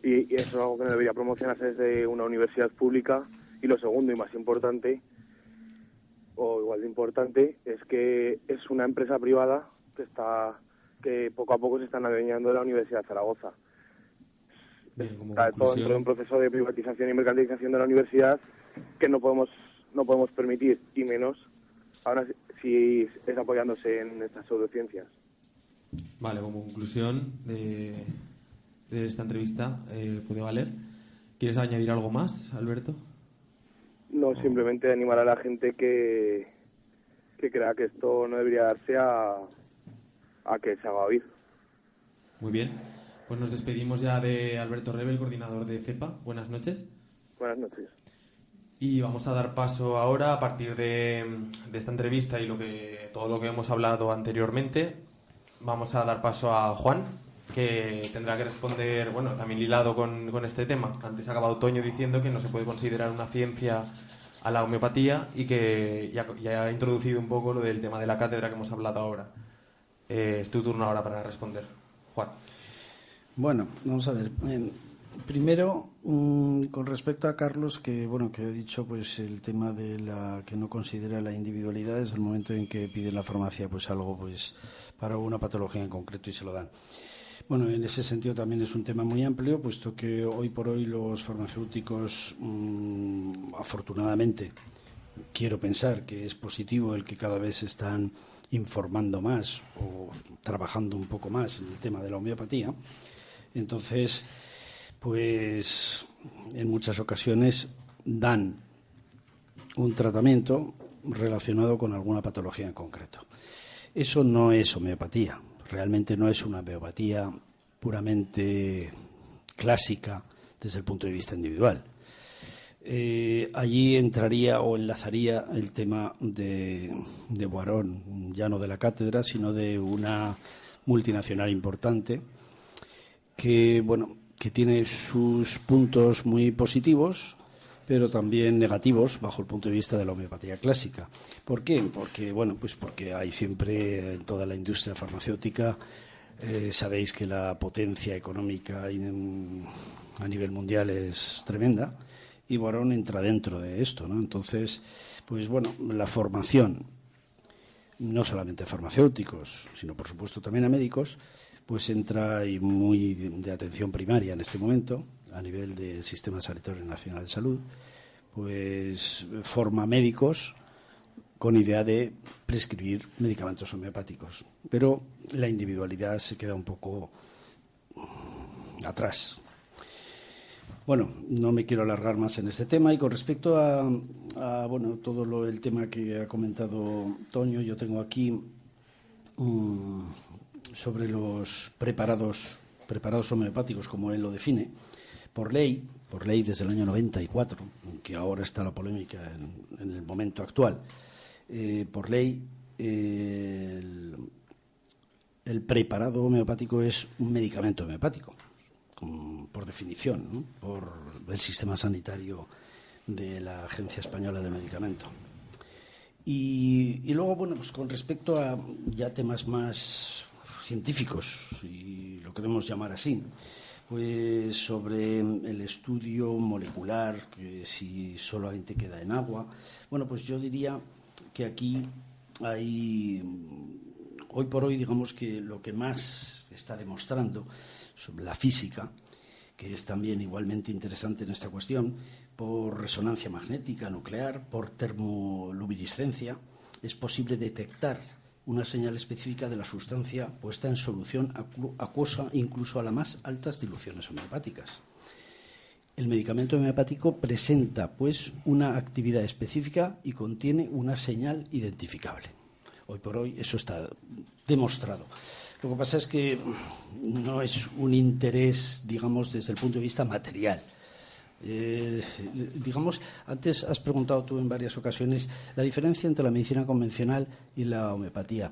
y eso es algo que no debería promocionarse desde una universidad pública. Y lo segundo, y más importante, o igual de importante, es que es una empresa privada que poco a poco se están adueñando de la Universidad de Zaragoza. Está todo dentro de un proceso de privatización y mercantilización de la universidad que no podemos permitir, y menos ahora si es apoyándose en estas pseudociencias. Vale, como conclusión de esta entrevista, puede valer. ¿Quieres añadir algo más, Alberto? No, simplemente animar a la gente que crea que esto no debería darse a que se haga oír. Muy bien. Pues nos despedimos ya de Alberto Rebel, coordinador de CEPA. Buenas noches. Buenas noches. Y vamos a dar paso ahora, a partir de esta entrevista y todo lo que hemos hablado anteriormente, vamos a dar paso a Juan, que tendrá que responder, bueno, también hilado con este tema. Antes acabado Toño diciendo que no se puede considerar una ciencia a la homeopatía, y que ya ha introducido un poco lo del tema de la cátedra que hemos hablado ahora. Es tu turno ahora para responder, Juan. Bueno, vamos a ver. Primero, con respecto a Carlos, que ha dicho pues el tema de que no considera la individualidad desde el momento en que pide en la farmacia pues algo pues para una patología en concreto y se lo dan. Bueno, en ese sentido también es un tema muy amplio, puesto que hoy por hoy los farmacéuticos, afortunadamente, quiero pensar que es positivo el que cada vez están informando más o trabajando un poco más en el tema de la homeopatía. Entonces, pues en muchas ocasiones dan un tratamiento relacionado con alguna patología en concreto. Eso no es homeopatía, realmente no es una homeopatía puramente clásica desde el punto de vista individual. Allí entraría o enlazaría el tema de Boiron, ya no de la cátedra, sino de una multinacional importante que, bueno, que tiene sus puntos muy positivos, pero también negativos bajo el punto de vista de la homeopatía clásica. ¿Por qué? Porque, bueno, pues porque hay siempre en toda la industria farmacéutica, sabéis que la potencia económica a nivel mundial es tremenda, y Boiron entra dentro de esto, ¿no? Entonces, pues bueno, la formación, no solamente a farmacéuticos, sino por supuesto también a médicos, pues entra y muy de atención primaria en este momento, a nivel del Sistema Sanitario Nacional de Salud, pues forma médicos con idea de prescribir medicamentos homeopáticos. Pero la individualidad se queda un poco atrás. Bueno, no me quiero alargar más en este tema, y con respecto a bueno, todo el tema que ha comentado Toño, yo tengo aquí sobre los preparados homeopáticos, como él lo define, por ley desde el año 94, que ahora está la polémica en el momento actual, por ley el preparado homeopático es un medicamento homeopático, por definición, ¿no? Por el sistema sanitario de la Agencia Española de Medicamento. Y luego, bueno, pues con respecto a ya temas más científicos, y lo queremos llamar así, pues sobre el estudio molecular, que si solamente queda en agua, bueno, pues yo diría que aquí hay, hoy por hoy, digamos que lo que más está demostrando sobre la física, que es también igualmente interesante en esta cuestión, por resonancia magnética nuclear, por termoluminiscencia, es posible detectar una señal específica de la sustancia puesta en solución acuosa, incluso a las más altas diluciones homeopáticas. El medicamento homeopático presenta, pues, una actividad específica y contiene una señal identificable. Hoy por hoy eso está demostrado. Lo que pasa es que no es un interés, digamos, desde el punto de vista material. Digamos, antes has preguntado tú en varias ocasiones la diferencia entre la medicina convencional y la homeopatía.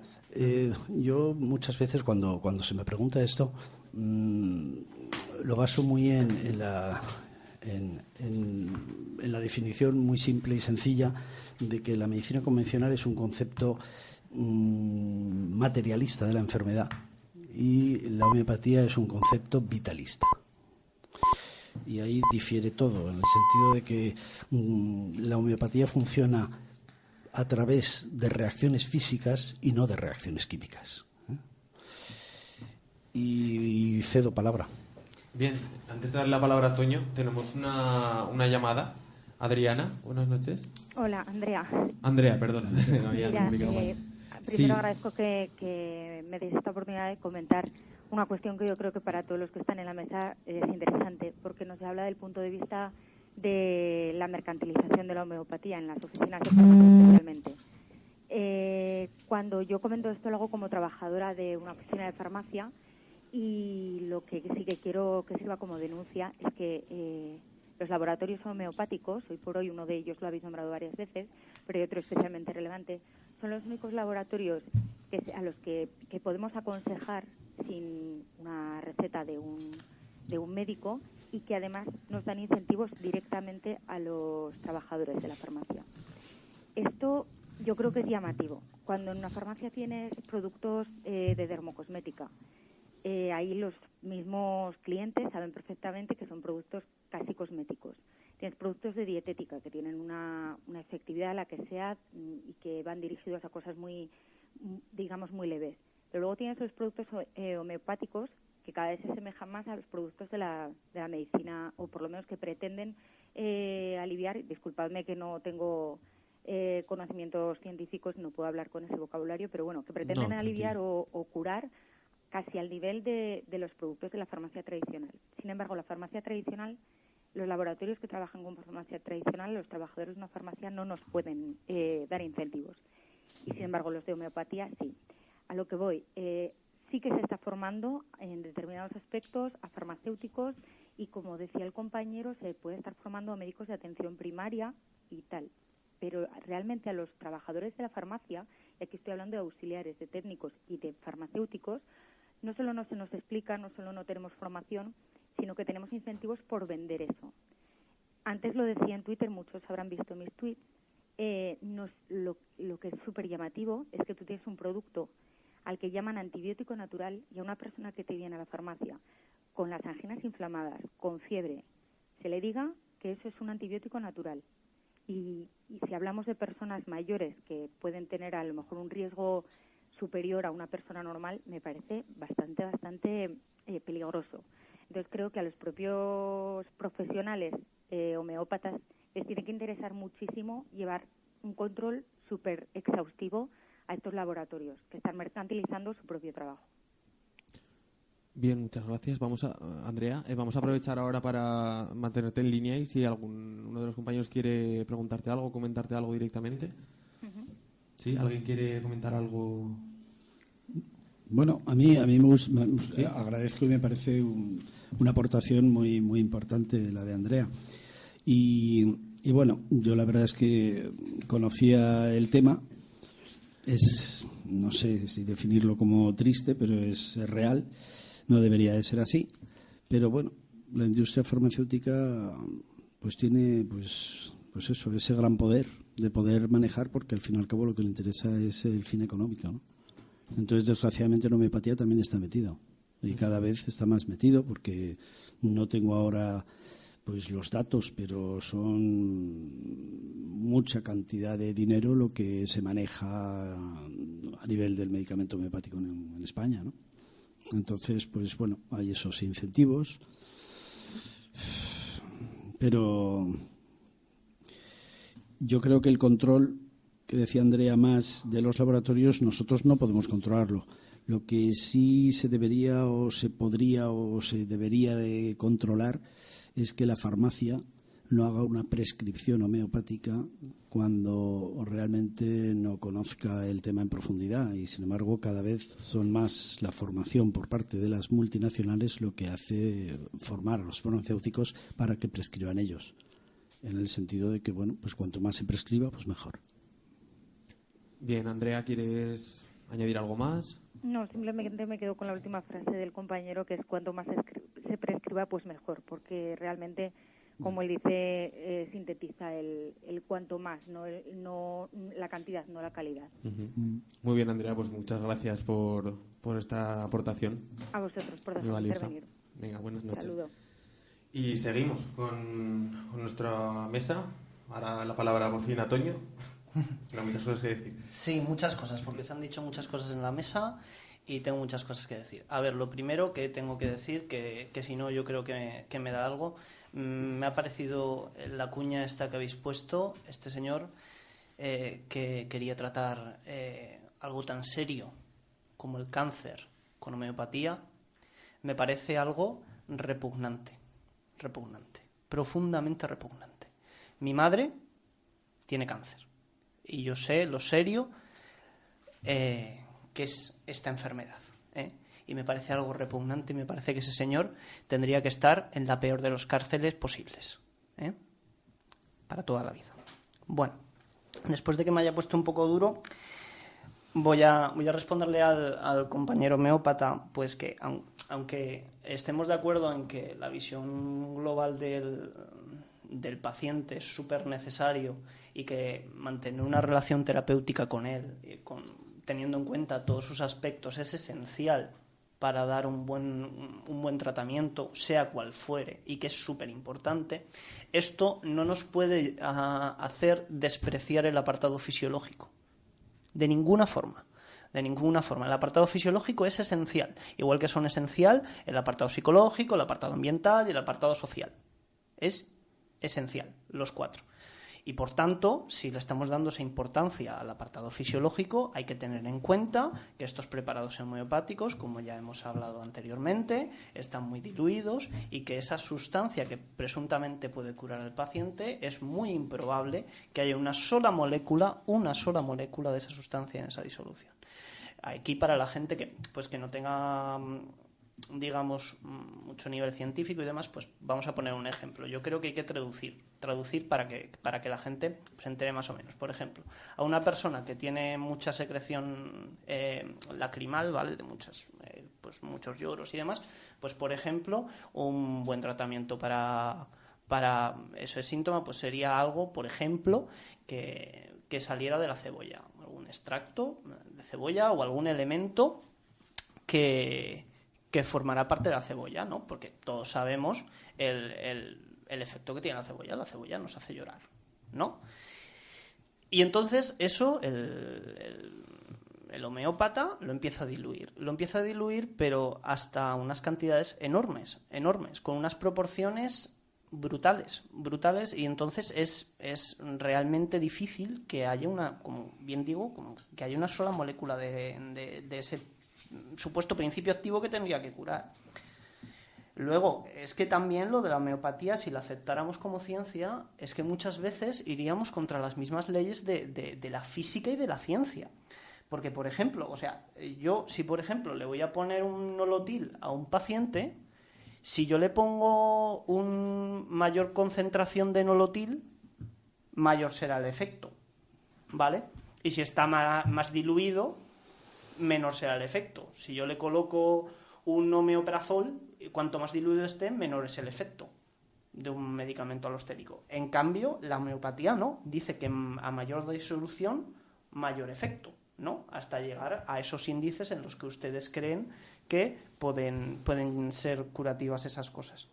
Yo muchas veces cuando se me pregunta esto lo baso muy en la definición muy simple y sencilla de que la medicina convencional es un concepto materialista de la enfermedad y la homeopatía es un concepto vitalista. Y ahí difiere todo, en el sentido de que la homeopatía funciona a través de reacciones físicas y no de reacciones químicas. Y cedo palabra. Bien, antes de darle la palabra a Toño, tenemos una llamada. Adriana, buenas noches. Hola, Andrea. Andrea, perdona. Mira, primero agradezco que me deis esta oportunidad de comentar una cuestión que yo creo que para todos los que están en la mesa es interesante, porque nos habla del punto de vista de la mercantilización de la homeopatía en las oficinas de farmacia especialmente. Cuando yo comento esto lo hago como trabajadora de una oficina de farmacia, y lo que sí que quiero que sirva como denuncia es que los laboratorios homeopáticos, hoy por hoy uno de ellos lo habéis nombrado varias veces, pero hay otro especialmente relevante, son los únicos laboratorios a los que podemos aconsejar sin una receta de un médico, y que además nos dan incentivos directamente a los trabajadores de la farmacia. Esto yo creo que es llamativo. Cuando en una farmacia tienes productos de dermocosmética, ahí los mismos clientes saben perfectamente que son productos casi cosméticos. Tienes productos de dietética que tienen una efectividad, la que sea, y que van dirigidos a cosas muy, digamos, muy leves. Pero luego tienes los productos homeopáticos que cada vez se asemejan más a los productos de la medicina, o por lo menos que pretenden aliviar. Disculpadme que no tengo conocimientos científicos, no puedo hablar con ese vocabulario, pero bueno, que pretenden aliviar o curar casi al nivel de los productos de la farmacia tradicional. Sin embargo, la farmacia tradicional, los laboratorios que trabajan con farmacia tradicional, los trabajadores de una farmacia no nos pueden dar incentivos. Y sin embargo, los de homeopatía sí. A lo que voy, sí que se está formando en determinados aspectos a farmacéuticos y, como decía el compañero, se puede estar formando a médicos de atención primaria y tal. Pero realmente a los trabajadores de la farmacia, y aquí estoy hablando de auxiliares, de técnicos y de farmacéuticos, no solo no se nos explica, no solo no tenemos formación, sino que tenemos incentivos por vender eso. Antes lo decía en Twitter, muchos habrán visto mis tweets, lo que es súper llamativo es que tú tienes un producto al que llaman antibiótico natural y a una persona que te viene a la farmacia con las anginas inflamadas, con fiebre, se le diga que eso es un antibiótico natural. Y si hablamos de personas mayores que pueden tener a lo mejor un riesgo superior a una persona normal, me parece bastante peligroso. Entonces creo que a los propios profesionales homeópatas les tiene que interesar muchísimo llevar un control súper exhaustivo a estos laboratorios que están mercantilizando su propio trabajo. Bien, muchas gracias. Andrea, vamos a aprovechar ahora para mantenerte en línea y si uno de los compañeros quiere preguntarte algo, comentarte algo directamente. ¿Sí? ¿Alguien quiere comentar algo? Bueno, a mí me gusta, agradezco y me parece una aportación muy muy importante la de Andrea. Y bueno, yo la verdad es que conocía el tema. No sé si definirlo como triste, pero es real. No debería de ser así, pero bueno, la industria farmacéutica pues tiene pues eso, ese gran poder de poder manejar, porque al fin y al cabo lo que le interesa es el fin económico, ¿no? Entonces, desgraciadamente, la homeopatía también está metido y cada vez está más metido, porque no tengo ahora pues los datos, pero son mucha cantidad de dinero lo que se maneja a nivel del medicamento homeopático en España, ¿no? Entonces, pues bueno, hay esos incentivos, pero yo creo que el control que decía Andrea más de los laboratorios, nosotros no podemos controlarlo. Lo que sí se debería o se podría o se debería de controlar es que la farmacia no haga una prescripción homeopática cuando realmente no conozca el tema en profundidad, y sin embargo cada vez son más la formación por parte de las multinacionales lo que hace formar a los farmacéuticos para que prescriban ellos, en el sentido de que bueno, pues cuanto más se prescriba, pues mejor. Bien, Andrea, ¿quieres añadir algo más? No, simplemente me quedo con la última frase del compañero, que es cuanto más se prescriba, pues mejor, porque realmente, como él dice, sintetiza el cuanto más, no la cantidad, no la calidad. Muy bien, Andrea, pues muchas gracias por esta aportación. A vosotros por dejarme intervenir. Venga, buenas noches. Saludo. Y seguimos con nuestra mesa. Ahora la palabra por fin a Toño. No, muchas cosas que decir. Sí, muchas cosas, porque se han dicho muchas cosas en la mesa y tengo muchas cosas que decir. A ver, lo primero que tengo que decir, que si no yo creo que me da algo, me ha parecido la cuña esta que habéis puesto, este señor que quería tratar algo tan serio como el cáncer con homeopatía, me parece algo repugnante, profundamente repugnante. Mi madre tiene cáncer y yo sé lo serio que es esta enfermedad, y me parece algo repugnante, y me parece que ese señor tendría que estar en la peor de las cárceles posibles, para toda la vida. Bueno, después de que me haya puesto un poco duro, voy a responderle al compañero homeópata, pues que aunque estemos de acuerdo en que la visión global del paciente es súper necesario y que mantener una relación terapéutica con él, teniendo en cuenta todos sus aspectos, es esencial para dar un buen tratamiento, sea cual fuere, y que es súper importante, esto no nos puede hacer despreciar el apartado fisiológico. De ninguna forma. El apartado fisiológico es esencial, igual que son esencial el apartado psicológico, el apartado ambiental y el apartado social. Es esencial, los cuatro. Y por tanto, si le estamos dando esa importancia al apartado fisiológico, hay que tener en cuenta que estos preparados homeopáticos, como ya hemos hablado anteriormente, están muy diluidos y que esa sustancia que presuntamente puede curar al paciente es muy improbable que haya una sola molécula de esa sustancia en esa disolución. Aquí, para la gente que no tenga, digamos, mucho nivel científico y demás, pues vamos a poner un ejemplo. Yo creo que hay que traducir para que la gente se entere más o menos. Por ejemplo, a una persona que tiene mucha secreción lacrimal, ¿vale?, de muchos lloros y demás, pues por ejemplo, un buen tratamiento para ese síntoma pues sería algo, por ejemplo, que saliera de la cebolla, algún extracto de cebolla o algún elemento que formará parte de la cebolla, ¿no? Porque todos sabemos el efecto que tiene la cebolla nos hace llorar, ¿no? Y entonces eso el homeópata lo empieza a diluir, pero hasta unas cantidades enormes, con unas proporciones brutales, y entonces es realmente difícil que haya que haya una sola molécula de ese supuesto principio activo que tendría que curar. Luego, es que también lo de la homeopatía, si la aceptáramos como ciencia, es que muchas veces iríamos contra las mismas leyes de la física y de la ciencia. Porque, por ejemplo, si por ejemplo le voy a poner un nolotil a un paciente, si yo le pongo una mayor concentración de nolotil, mayor será el efecto, ¿vale? Y si está más diluido, menor será el efecto. Si yo le coloco un omeprazol, cuanto más diluido esté, menor es el efecto de un medicamento alostérico. En cambio, la homeopatía no, dice que a mayor disolución, mayor efecto, ¿no? Hasta llegar a esos índices en los que ustedes creen que pueden ser curativas esas cosas.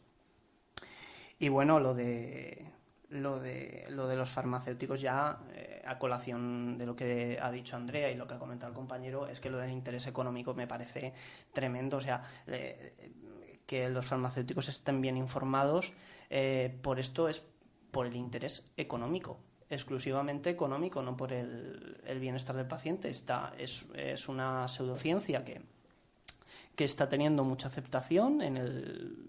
Y bueno, lo de los farmacéuticos ya, a colación de lo que ha dicho Andrea y lo que ha comentado el compañero, es que lo del interés económico me parece tremendo. O sea, que los farmacéuticos estén bien informados, por esto es por el interés económico, exclusivamente económico, no por el bienestar del paciente. Es una pseudociencia que está teniendo mucha aceptación en el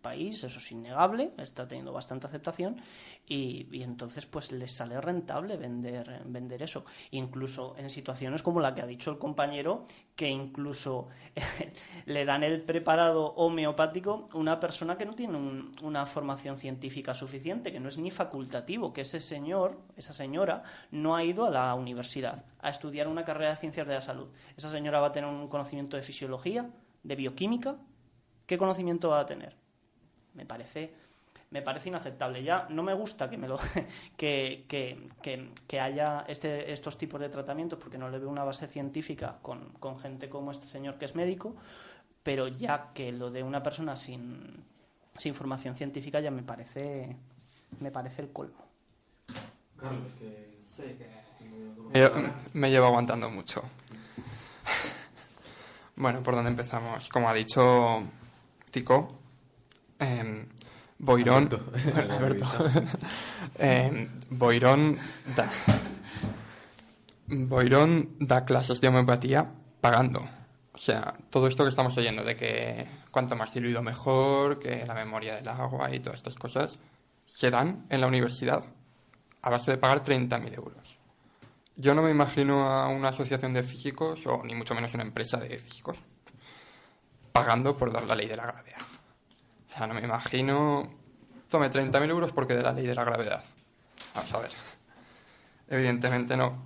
país, eso es innegable, está teniendo bastante aceptación y entonces pues les sale rentable vender eso, incluso en situaciones como la que ha dicho el compañero, que incluso le dan el preparado homeopático a una persona que no tiene una formación científica suficiente, que no es ni facultativo, que esa señora no ha ido a la universidad a estudiar una carrera de ciencias de la salud. Esa señora va a tener un conocimiento de fisiología, de bioquímica. ¿Qué conocimiento va a tener? Me parece inaceptable. Ya no me gusta que haya estos tipos de tratamientos, porque no le veo una base científica con gente como este señor que es médico, pero ya que lo de una persona sin formación científica ya me parece el colmo. Carlos, me llevo aguantando mucho. Bueno, ¿por dónde empezamos? Como ha dicho Tico, Boirón da clases de homeopatía pagando. O sea, todo esto que estamos oyendo de que cuanto más diluido mejor, que la memoria del agua y todas estas cosas, se dan en la universidad a base de pagar 30.000 euros. Yo no me imagino a una asociación de físicos, o ni mucho menos una empresa de físicos, pagando por dar la ley de la gravedad. O sea, no me imagino... Tome 30.000 euros porque de la ley de la gravedad. Vamos a ver. Evidentemente no.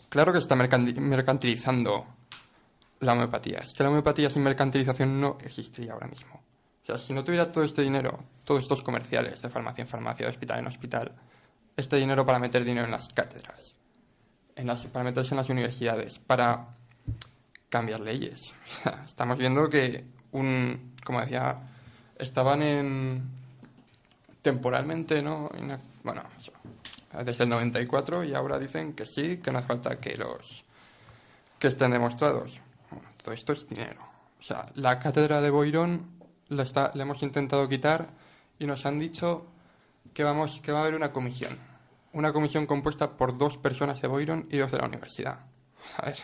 Claro que está mercantilizando la homeopatía. Es que la homeopatía sin mercantilización no existiría ahora mismo. O sea, si no tuviera todo este dinero, todos estos comerciales de farmacia en farmacia, de hospital en hospital, este dinero para meter dinero en las cátedras, para meterse en las universidades, para cambiar leyes. Estamos viendo que como decía, estaban temporalmente, ¿no? Bueno, desde el 94 y ahora dicen que sí, que no hace falta que estén demostrados. Bueno, todo esto es dinero. O sea, la cátedra de Boirón la hemos intentado quitar y nos han dicho que va a haber una comisión una comisión compuesta por 2 personas de Boiron y 2 de la universidad. A ver,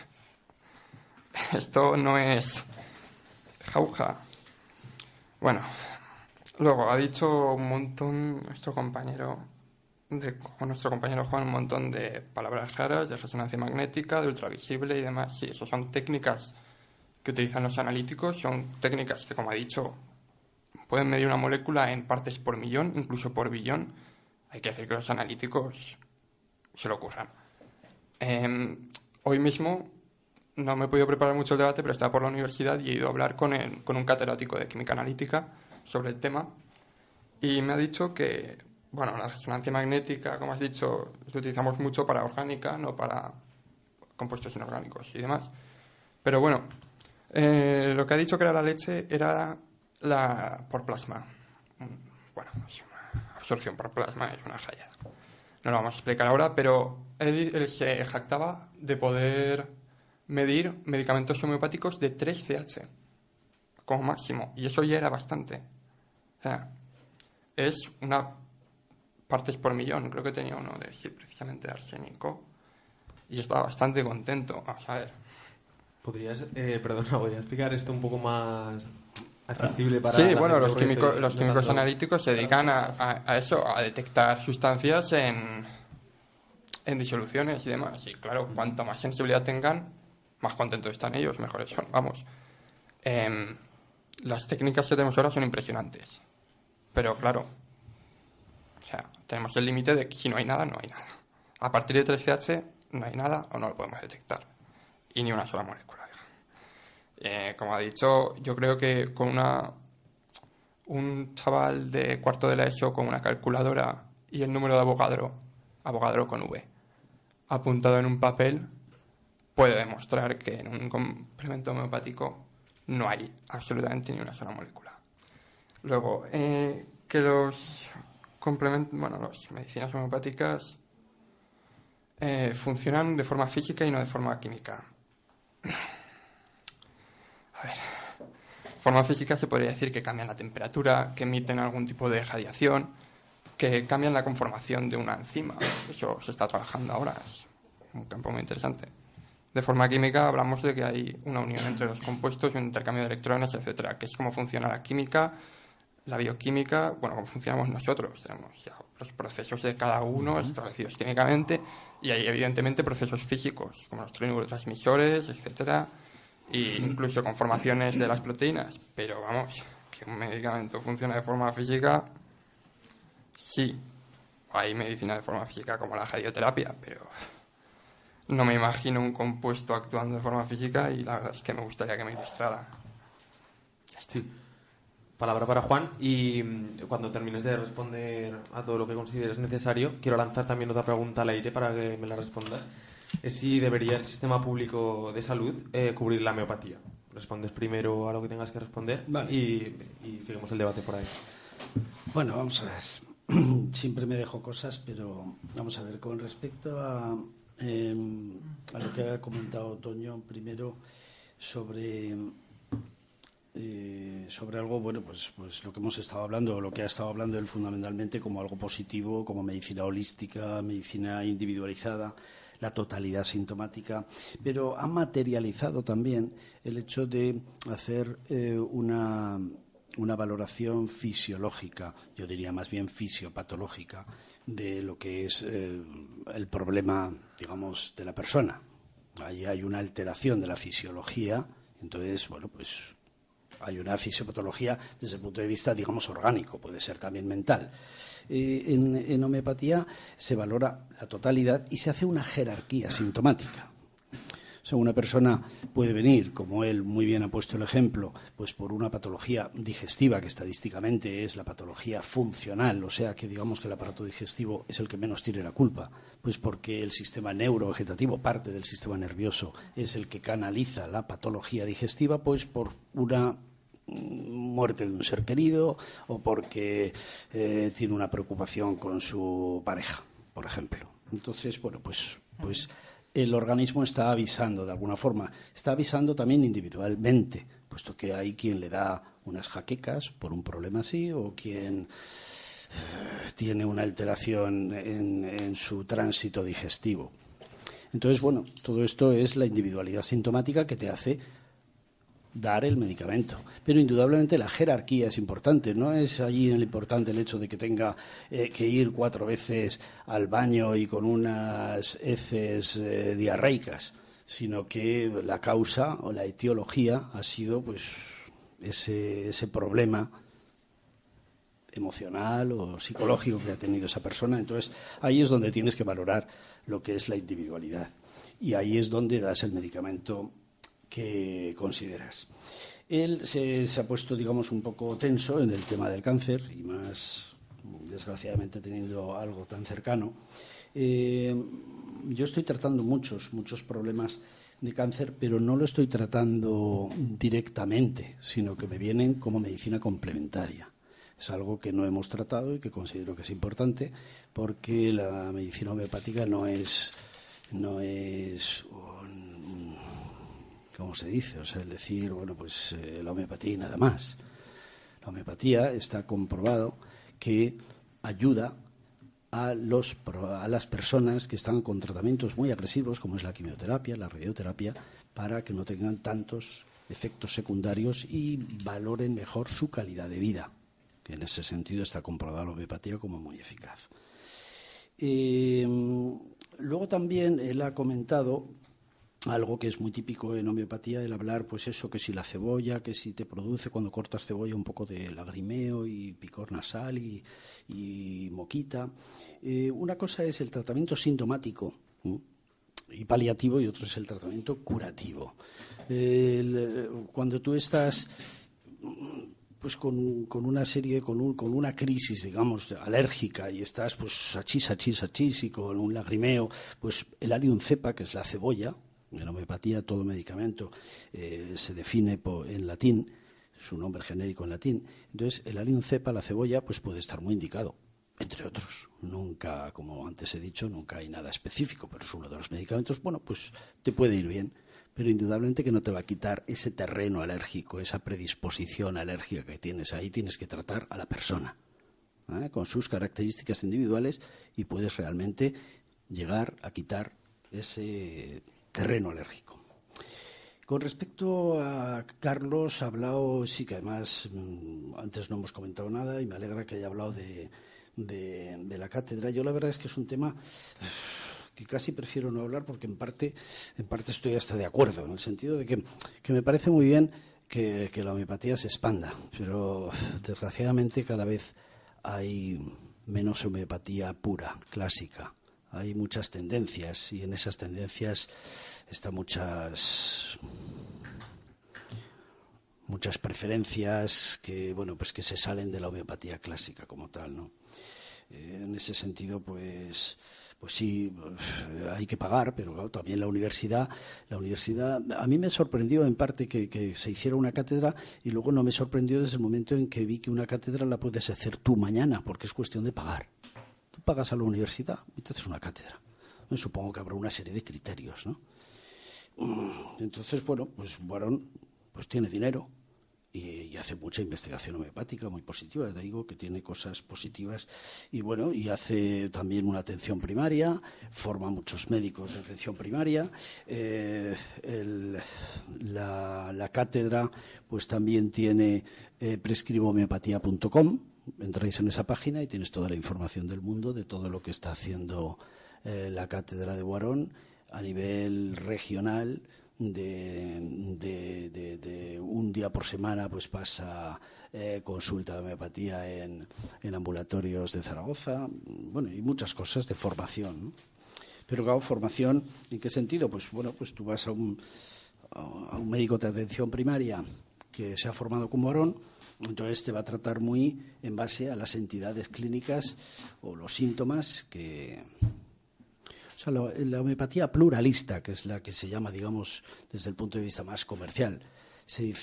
esto no es jauja. Bueno, luego ha dicho un montón nuestro compañero Juan, un montón de palabras raras, de resonancia magnética, de ultravisible y demás. Sí, eso son técnicas que utilizan los analíticos, son técnicas que, como ha dicho, pueden medir una molécula en partes por millón, incluso por billón. Hay que decir que los analíticos se lo ocurran. Hoy mismo no me he podido preparar mucho el debate, pero estaba por la universidad y he ido a hablar con un catedrático de química analítica sobre el tema, y me ha dicho que, bueno, la resonancia magnética, como has dicho, lo utilizamos mucho para orgánica, no para compuestos inorgánicos y demás. Pero bueno, lo que ha dicho que era la leche era por plasma. Bueno, es una absorción por plasma, es una rayada. No lo vamos a explicar ahora, pero él se jactaba de poder medir medicamentos homeopáticos de 3CH como máximo, y eso ya era bastante. O sea, es una partes por millón. Creo que tenía uno precisamente de arsénico, y estaba bastante contento. Vamos a ver. ¿Podrías explicar esto un poco más accesible para Sí, bueno, los químicos analíticos se dedican a eso, a detectar sustancias en disoluciones y demás. Y claro, cuanto más sensibilidad tengan, más contentos están ellos, mejores son. Vamos. Las técnicas que tenemos ahora son impresionantes. Pero claro, o sea, tenemos el límite de que si no hay nada, no hay nada. A partir de 3CH no hay nada o no lo podemos detectar. Y ni una sola molécula. Como ha dicho, yo creo que con un chaval de cuarto de la ESO con una calculadora y el número de Avogadro con V, apuntado en un papel, puede demostrar que en un complemento homeopático no hay absolutamente ni una sola molécula. Luego, que las medicinas homeopáticas funcionan de forma física y no de forma química. A ver, de forma física se podría decir que cambian la temperatura, que emiten algún tipo de radiación, que cambian la conformación de una enzima. Eso se está trabajando ahora, es un campo muy interesante. De forma química hablamos de que hay una unión entre los compuestos y un intercambio de electrones, etcétera, que es cómo funciona la química, la bioquímica, bueno, cómo funcionamos nosotros. Tenemos ya los procesos de cada uno establecidos químicamente, y hay evidentemente procesos físicos, como los neurotransmisores, etcétera, e incluso conformaciones de las proteínas. Pero vamos, que un medicamento funciona de forma física, sí. Hay medicina de forma física como la radioterapia, pero no me imagino un compuesto actuando de forma física, y la verdad es que me gustaría que me ilustrara. Sí. Palabra para Juan, y cuando termines de responder a todo lo que consideres necesario, quiero lanzar también otra pregunta al aire para que me la respondas. Es si debería el sistema público de salud cubrir la homeopatía. Respondes primero a lo que tengas que responder, vale, y seguimos el debate por ahí. Bueno, vamos a ver. Siempre me dejo cosas, pero vamos a ver, con respecto a lo que ha comentado Toño primero sobre algo, bueno, pues lo que hemos estado hablando, lo que ha estado hablando él fundamentalmente como algo positivo, como medicina holística, medicina individualizada, la totalidad sintomática, pero ha materializado también el hecho de hacer una valoración fisiológica, yo diría más bien fisiopatológica, de lo que es el problema, digamos, de la persona. Ahí hay una alteración de la fisiología, entonces, bueno, pues hay una fisiopatología desde el punto de vista, digamos, orgánico, puede ser también mental. En homeopatía se valora la totalidad y se hace una jerarquía sintomática. O sea, una persona puede venir, como él muy bien ha puesto el ejemplo, pues por una patología digestiva, que estadísticamente es la patología funcional, o sea que digamos que el aparato digestivo es el que menos tiene la culpa, pues porque el sistema neurovegetativo, parte del sistema nervioso, es el que canaliza la patología digestiva, pues por una muerte de un ser querido o porque tiene una preocupación con su pareja, por ejemplo. Entonces, bueno, pues el organismo está avisando de alguna forma, está avisando también individualmente, puesto que hay quien le da unas jaquecas por un problema así, o quien tiene una alteración en su tránsito digestivo. Entonces, bueno, todo esto es la individualidad sintomática que te hace dar el medicamento. Pero indudablemente la jerarquía es importante. No es allí el importante el hecho de que tenga que ir 4 veces al baño y con unas heces diarreicas, sino que la causa o la etiología ha sido pues ese problema emocional o psicológico que ha tenido esa persona. Entonces, ahí es donde tienes que valorar lo que es la individualidad. Y ahí es donde das el medicamento que consideras. Él se ha puesto, digamos, un poco tenso en el tema del cáncer, y más, desgraciadamente, teniendo algo tan cercano. Yo estoy tratando muchos problemas de cáncer, pero no lo estoy tratando directamente, sino que me vienen como medicina complementaria. Es algo que no hemos tratado y que considero que es importante, porque la medicina homeopática no es ¿cómo se dice? O sea, el decir, bueno, pues la homeopatía y nada más. La homeopatía está comprobado que ayuda a las personas que están con tratamientos muy agresivos, como es la quimioterapia, la radioterapia, para que no tengan tantos efectos secundarios y valoren mejor su calidad de vida. Que en ese sentido está comprobada la homeopatía como muy eficaz. Luego también él ha comentado algo que es muy típico en homeopatía, el hablar, pues eso, que si la cebolla, que si te produce cuando cortas cebolla un poco de lagrimeo y picor nasal y moquita. Una cosa es el tratamiento sintomático y paliativo, y otro es el tratamiento curativo. Cuando tú estás pues con una serie, con una crisis, digamos, alérgica, y estás pues achis y con un lagrimeo, pues el Allium cepa, que es la cebolla, en homeopatía todo medicamento se define en latín, su nombre genérico en latín. Entonces el Allium cepa, la cebolla, pues puede estar muy indicado, entre otros. Nunca, como antes he dicho, nunca hay nada específico, pero es uno de los medicamentos. Bueno, pues te puede ir bien, pero indudablemente que no te va a quitar ese terreno alérgico, esa predisposición alérgica que tienes. Ahí tienes que tratar a la persona, con sus características individuales, y puedes realmente llegar a quitar ese terreno alérgico. Con respecto a Carlos, ha hablado, sí que además antes no hemos comentado nada, y me alegra que haya hablado de la cátedra. Yo la verdad es que es un tema que casi prefiero no hablar, porque en parte estoy hasta de acuerdo, en el sentido de que me parece muy bien que la homeopatía se expanda, pero desgraciadamente cada vez hay menos homeopatía pura, clásica. Hay muchas tendencias, y en esas tendencias están muchas preferencias que, bueno, pues que se salen de la homeopatía clásica como tal, ¿no? En ese sentido, pues sí, hay que pagar, pero claro, también la universidad, a mí me sorprendió en parte que se hiciera una cátedra, y luego no me sorprendió desde el momento en que vi que una cátedra la puedes hacer tú mañana, porque es cuestión de pagar. Tú pagas a la universidad y te haces una cátedra. Me supongo que habrá una serie de criterios, ¿no? Entonces, bueno, pues Boiron pues tiene dinero y hace mucha investigación homeopática muy positiva. Te digo que tiene cosas positivas, y bueno, y hace también una atención primaria, forma muchos médicos de atención primaria. La cátedra pues también tiene prescribohomeopatía.com. Entráis en esa página y tienes toda la información del mundo de todo lo que está haciendo la cátedra de Boiron a nivel regional. De un día por semana pues pasa consulta de homeopatía en ambulatorios de Zaragoza, bueno, y muchas cosas de formación, ¿no? Pero claro, formación, ¿en qué sentido? Pues bueno, pues tú vas a un médico de atención primaria que se ha formado con Boiron, entonces te va a tratar muy en base a las entidades clínicas o los síntomas que... O sea, la homeopatía pluralista, que es la que se llama, digamos, desde el punto de vista más comercial, se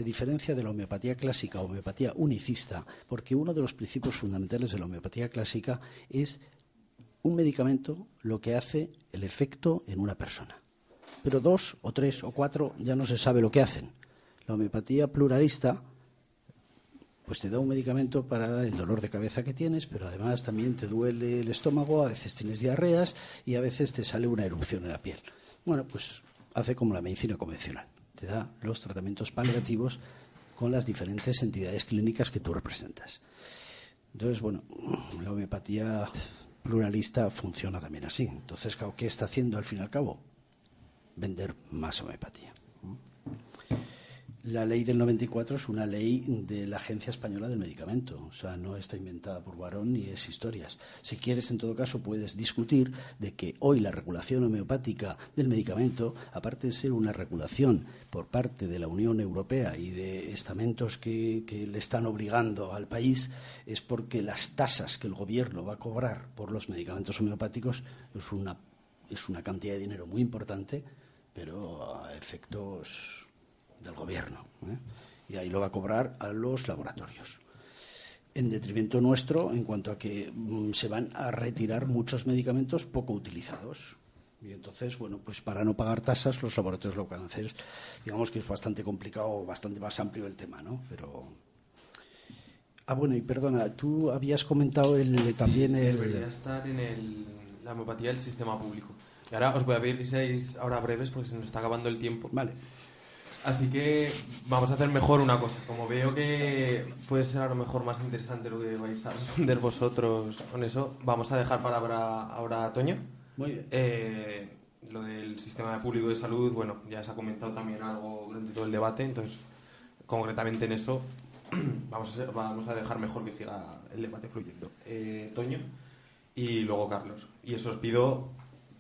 diferencia de la homeopatía clásica o homeopatía unicista, porque uno de los principios fundamentales de la homeopatía clásica es un medicamento lo que hace el efecto en una persona. Pero 2 o 3 o 4 ya no se sabe lo que hacen. La homeopatía pluralista pues te da un medicamento para el dolor de cabeza que tienes, pero además también te duele el estómago, a veces tienes diarreas y a veces te sale una erupción en la piel. Bueno, pues hace como la medicina convencional, te da los tratamientos paliativos con las diferentes entidades clínicas que tú representas. Entonces, bueno, la homeopatía pluralista funciona también así. Entonces, ¿qué está haciendo al fin y al cabo? Vender más homeopatía. La ley del 94 es una ley de la Agencia Española del Medicamento, o sea, no está inventada por Barón ni es historias. Si quieres, en todo caso, puedes discutir de que hoy la regulación homeopática del medicamento, aparte de ser una regulación por parte de la Unión Europea y de estamentos que le están obligando al país, es porque las tasas que el gobierno va a cobrar por los medicamentos homeopáticos es una cantidad de dinero muy importante, pero a efectos del gobierno, y ahí lo va a cobrar a los laboratorios, en detrimento nuestro, en cuanto a que se van a retirar muchos medicamentos poco utilizados. Y entonces, bueno, pues para no pagar tasas, los laboratorios lo que van a hacer, digamos que es bastante complicado, bastante más amplio el tema, ¿no? Pero bueno, y perdona, tú habías comentado también debería estar en la homeopatía del sistema público. Y ahora os voy a pedir que seáis ahora breves porque se nos está acabando el tiempo. Vale. Así que vamos a hacer mejor una cosa. Como veo que puede ser a lo mejor más interesante lo que vais a responder vosotros con eso, vamos a dejar palabra ahora a Toño. Muy bien. Lo del sistema público de salud, bueno, ya se ha comentado también algo durante todo el debate, entonces concretamente en eso vamos a dejar mejor que siga el debate fluyendo. Toño y luego Carlos. Y eso os pido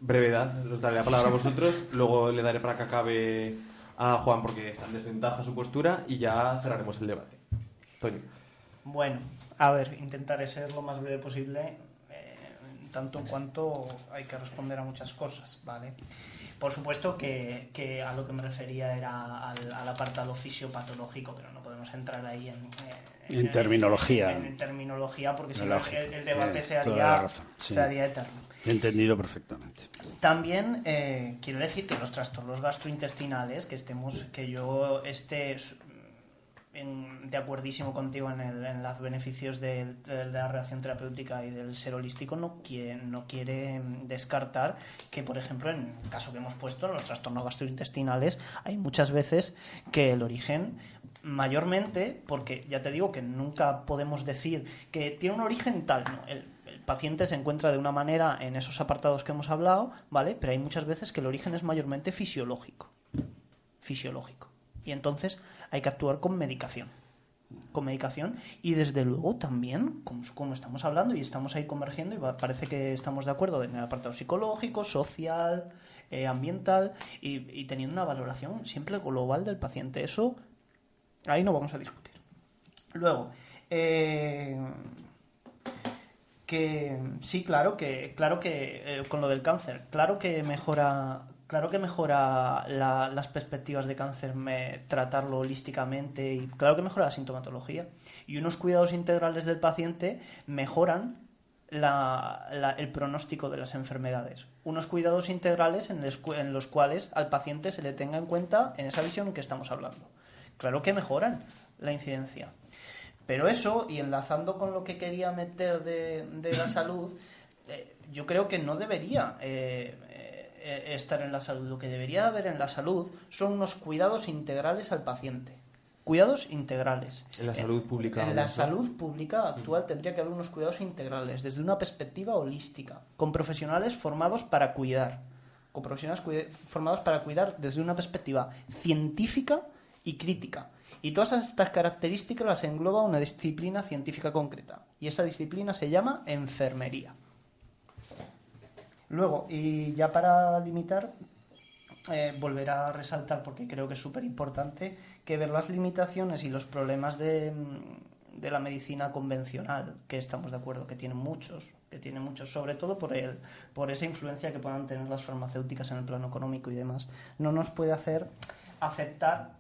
brevedad, os daré la palabra a vosotros, luego le daré para que acabe a Juan porque está en desventaja su postura y ya cerraremos el debate. Toño. Bueno, a ver, intentaré ser lo más breve posible, tanto en cuanto hay que responder a muchas cosas, ¿vale? Por supuesto que a lo que me refería era al apartado fisiopatológico, pero no podemos entrar ahí en terminología. En terminología, porque si no el debate se sí. haría eterno. Entendido perfectamente. También quiero decir que los trastornos gastrointestinales, que yo esté de acuerdísimo contigo en los beneficios de la reacción terapéutica y del ser holístico, no quiere descartar que, por ejemplo, en el caso que hemos puesto, en los trastornos gastrointestinales, hay muchas veces que el origen, mayormente, porque ya te digo que nunca podemos decir que tiene un origen tal, no, el paciente se encuentra de una manera en esos apartados que hemos hablado, ¿vale? Pero hay muchas veces que el origen es mayormente fisiológico. Y entonces hay que actuar con medicación. Y desde luego también, como estamos hablando y estamos ahí convergiendo y parece que estamos de acuerdo en el apartado psicológico, social, ambiental y teniendo una valoración siempre global del paciente. Eso ahí no vamos a discutir. Luego, que sí, claro que con lo del cáncer, claro que mejora las perspectivas de cáncer, tratarlo holísticamente, y claro que mejora la sintomatología. Y unos cuidados integrales del paciente mejoran el pronóstico de las enfermedades. Unos cuidados integrales en los cuales al paciente se le tenga en cuenta en esa visión que estamos hablando. Claro que mejoran la incidencia. Pero eso, y enlazando con lo que quería meter de la salud, yo creo que no debería estar en la salud. Lo que debería haber en la salud son unos cuidados integrales al paciente. Cuidados integrales. En la salud pública. En la salud pública actual tendría que haber unos cuidados integrales, desde una perspectiva holística, con profesionales formados para cuidar. Con profesionales formados para cuidar desde una perspectiva científica y crítica. Y todas estas características las engloba una disciplina científica concreta. Y esa disciplina se llama enfermería. Luego, y ya para limitar, volver a resaltar, porque creo que es súper importante, que ver las limitaciones y los problemas de la medicina convencional, que estamos de acuerdo que tienen muchos, sobre todo por esa influencia que puedan tener las farmacéuticas en el plano económico y demás, no nos puede hacer aceptar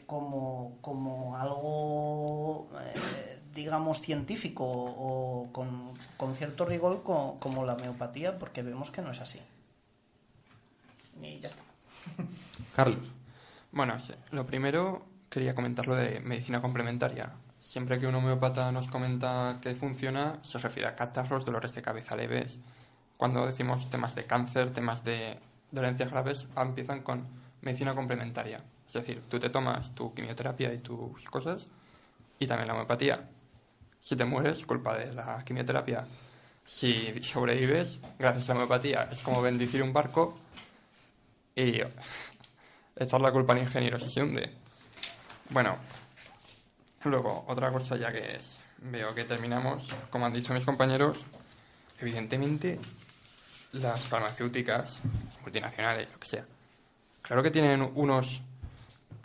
como algo digamos científico o con cierto rigor como la homeopatía, porque vemos que no es así. Y ya está. Carlos. Bueno, lo primero quería comentar lo de medicina complementaria. siempre que un homeópata nos comenta que funciona, se refiere a catarros, dolores de cabeza leves. Cuando decimos temas de cáncer, temas de dolencias graves, empiezan con medicina complementaria. Es decir, tú te tomas tu quimioterapia y tus cosas, y también la homeopatía. Si te mueres, culpa de la quimioterapia. Si sobrevives, gracias a la homeopatía. Es como bendecir un barco y echar la culpa al ingeniero si se hunde. Bueno, luego, otra cosa ya que veo que terminamos, como han dicho mis compañeros, evidentemente las farmacéuticas, multinacionales, lo que sea, claro que tienen unos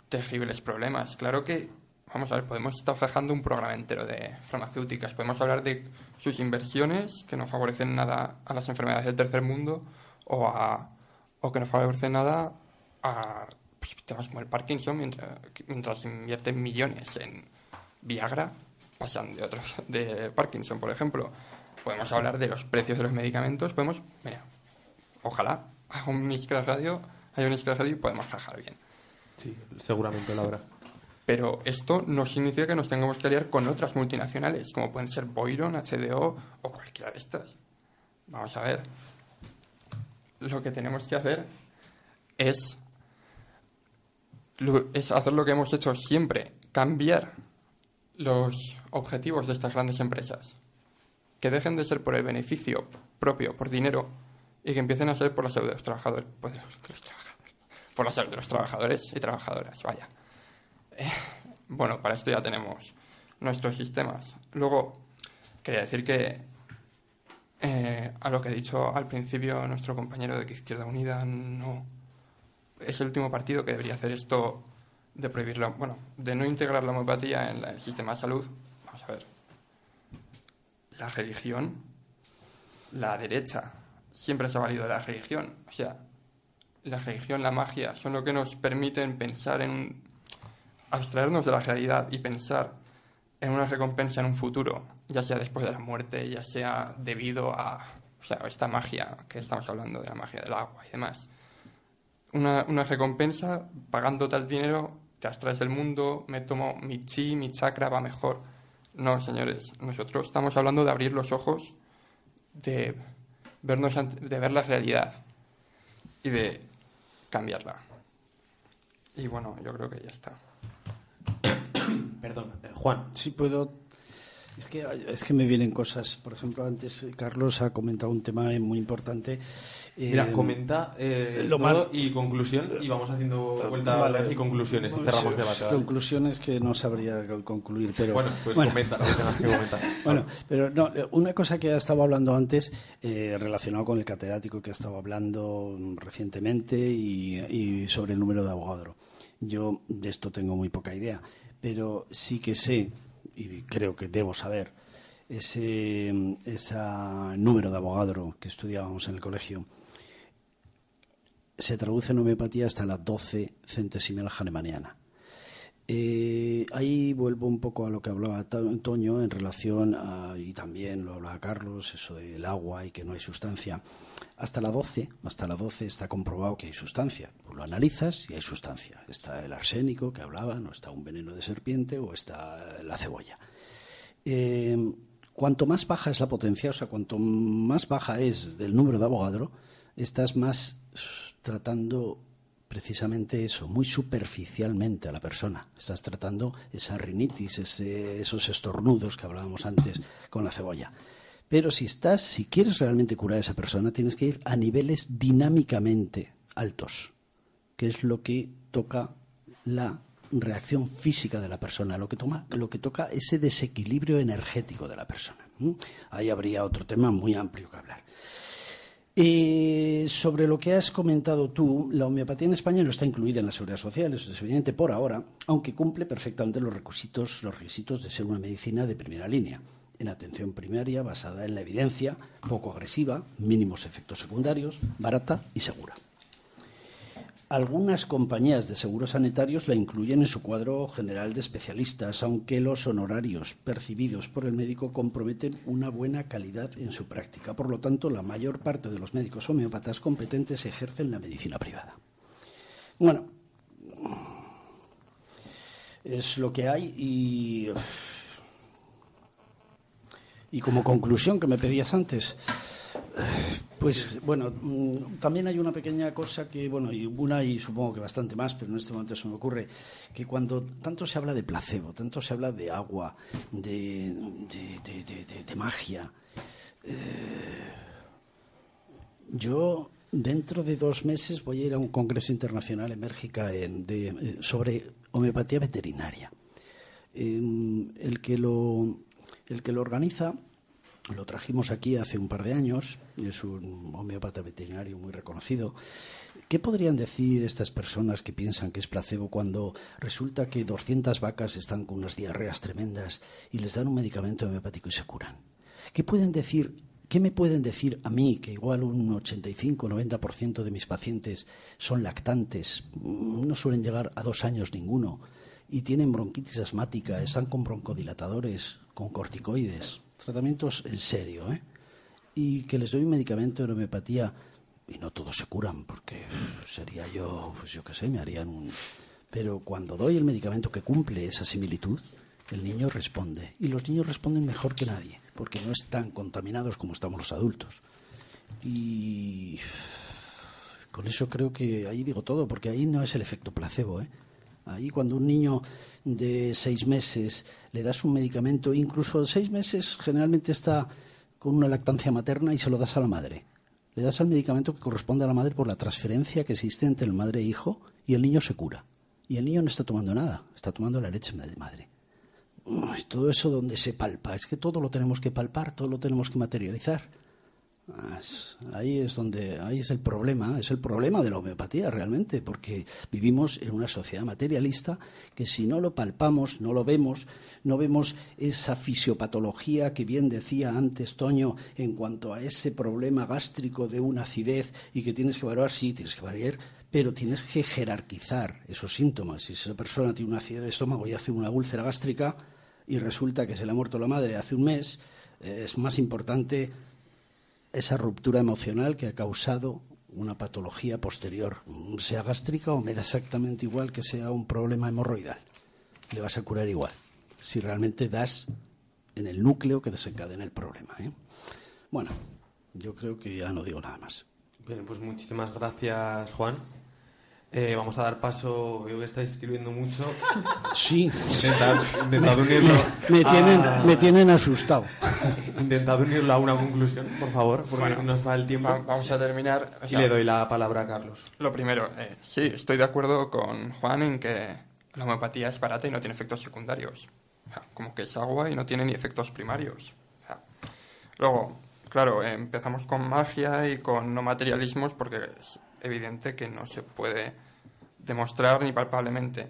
terribles problemas. Claro que, vamos a ver, podemos estar trabajando un programa entero de farmacéuticas, podemos hablar de sus inversiones que no favorecen nada a las enfermedades del tercer mundo o que no favorecen nada a temas como el Parkinson, mientras invierten millones en Viagra, pasan de Parkinson, por ejemplo. Podemos hablar de los precios de los medicamentos, mira, ojalá haya un Iskra Radio y podemos trabajar bien. Sí, seguramente lo habrá. Pero esto no significa que nos tengamos que aliar con otras multinacionales, como pueden ser Boiron, HDO o cualquiera de estas. Vamos a ver. Lo que tenemos que hacer es hacer lo que hemos hecho siempre, cambiar los objetivos de estas grandes empresas. Que dejen de ser por el beneficio propio, por dinero, y que empiecen a ser por la salud de los trabajadores. Por la salud de los trabajadores y trabajadoras, vaya. Bueno, para esto ya tenemos nuestros sistemas. Luego, quería decir que a lo que ha dicho al principio nuestro compañero de que Izquierda Unida no es el último partido que debería hacer esto de prohibirlo, bueno, de no integrar la homeopatía en el sistema de salud. Vamos a ver. La religión, la derecha, siempre se ha valido de la religión. O sea, la religión, la magia, son lo que nos permiten pensar abstraernos de la realidad y pensar en una recompensa en un futuro, ya sea después de la muerte, ya sea debido a esta magia que estamos hablando, de la magia del agua y demás. Una recompensa, pagando tal dinero, te abstraes del mundo, me tomo mi chi, mi chakra, va mejor. No, señores, nosotros estamos hablando de abrir los ojos, de ver la realidad y de cambiarla. Y bueno, yo creo que ya está. Perdón, Juan. Sí, puedo. Es que me vienen cosas. Por ejemplo, antes Carlos ha comentado un tema muy importante. Mira, comenta todo y conclusión, y vamos haciendo vuelta a la y conclusiones y cerramos debate. ¿Vale? Conclusiones que no sabría concluir, pero bueno, pues comenta lo que tengas que comentar. Bueno, pero no, una cosa que estaba hablando antes, relacionado con el catedrático que estaba hablando recientemente y sobre el número de Avogadro. Yo de esto tengo muy poca idea, pero sí que sé, y creo que debo saber, ese número de Avogadro que estudiábamos en el colegio se traduce en homeopatía hasta la 12 centesimal hahnemanniana. Ahí vuelvo un poco a lo que hablaba Toño en relación a, y también lo hablaba Carlos, eso del agua y que no hay sustancia. Hasta la 12 está comprobado que hay sustancia. Lo analizas y hay sustancia. Está el arsénico que hablaban, o está un veneno de serpiente, o está la cebolla. Cuanto más baja es la potencia, o sea, cuanto más baja es del número de Avogadro, estás más tratando precisamente eso, muy superficialmente a la persona. Estás tratando esa rinitis, esos estornudos que hablábamos antes con la cebolla. Pero si quieres realmente curar a esa persona, tienes que ir a niveles dinámicamente altos, que es lo que toca la reacción física de la persona, lo que toca ese desequilibrio energético de la persona. Ahí habría otro tema muy amplio que hablar. Sobre lo que has comentado tú, la homeopatía en España no está incluida en la Seguridad Social, eso es evidente por ahora, aunque cumple perfectamente los requisitos de ser una medicina de primera línea, en atención primaria, basada en la evidencia, poco agresiva, mínimos efectos secundarios, barata y segura. Algunas compañías de seguros sanitarios la incluyen en su cuadro general de especialistas, aunque los honorarios percibidos por el médico comprometen una buena calidad en su práctica. Por lo tanto, la mayor parte de los médicos homeópatas competentes ejercen la medicina privada. Bueno, es lo que hay y Y como conclusión que me pedías antes, pues bueno, también hay una pequeña cosa que, bueno, y supongo que bastante más, pero en este momento se me ocurre, que cuando tanto se habla de placebo, tanto se habla de agua, de magia, yo dentro de 2 meses voy a ir a un congreso internacional en Bélgica sobre homeopatía veterinaria. El que lo organiza, lo trajimos aquí hace un par de años, es un homeópata veterinario muy reconocido. ¿Qué podrían decir estas personas que piensan que es placebo cuando resulta que 200 vacas están con unas diarreas tremendas y les dan un medicamento homeopático y se curan? ¿Qué me pueden decir a mí, que igual un 85-90% de mis pacientes son lactantes, no suelen llegar a 2 años ninguno, y tienen bronquitis asmática, están con broncodilatadores, con corticoides, tratamientos en serio, y que les doy un medicamento de homeopatía y no todos se curan, porque sería yo, pues yo qué sé, me harían un... Pero cuando doy el medicamento que cumple esa similitud, el niño responde, y los niños responden mejor que nadie, porque no están contaminados como estamos los adultos. Y con eso creo que ahí digo todo, porque ahí no es el efecto placebo, Ahí cuando un niño de 6 meses le das un medicamento, incluso 6 meses generalmente está con una lactancia materna y se lo das a la madre. Le das el medicamento que corresponde a la madre por la transferencia que existe entre el madre e hijo, y el niño se cura. Y el niño no está tomando nada, está tomando la leche de madre. Todo eso donde se palpa, es que todo lo tenemos que palpar, todo lo tenemos que materializar. Ahí es el problema de la homeopatía realmente, porque vivimos en una sociedad materialista que si no lo palpamos, no lo vemos, no vemos esa fisiopatología que bien decía antes Toño en cuanto a ese problema gástrico de una acidez y que tienes que evaluar, sí, tienes que evaluar, pero tienes que jerarquizar esos síntomas. Si esa persona tiene una acidez de estómago y hace una úlcera gástrica y resulta que se le ha muerto la madre hace un mes, es más importante esa ruptura emocional que ha causado una patología posterior, sea gástrica o me da exactamente igual que sea un problema hemorroidal. Le vas a curar igual, si realmente das en el núcleo que desencadena el problema. Bueno, yo creo que ya no digo nada más. Bien, pues muchísimas gracias, Juan. Vamos a dar paso, veo que estáis escribiendo mucho. Sí. Intentad unirlo. Me tienen asustado. Intentad unirlo a una conclusión, por favor, porque nos va el tiempo. Vamos a terminar. Y le doy la palabra a Carlos. Lo primero, sí, estoy de acuerdo con Juan en que la homeopatía es barata y no tiene efectos secundarios. O sea, como que es agua y no tiene ni efectos primarios. O sea, luego, claro, empezamos con magia y con no materialismos porque es evidente que no se puede demostrar ni palpablemente.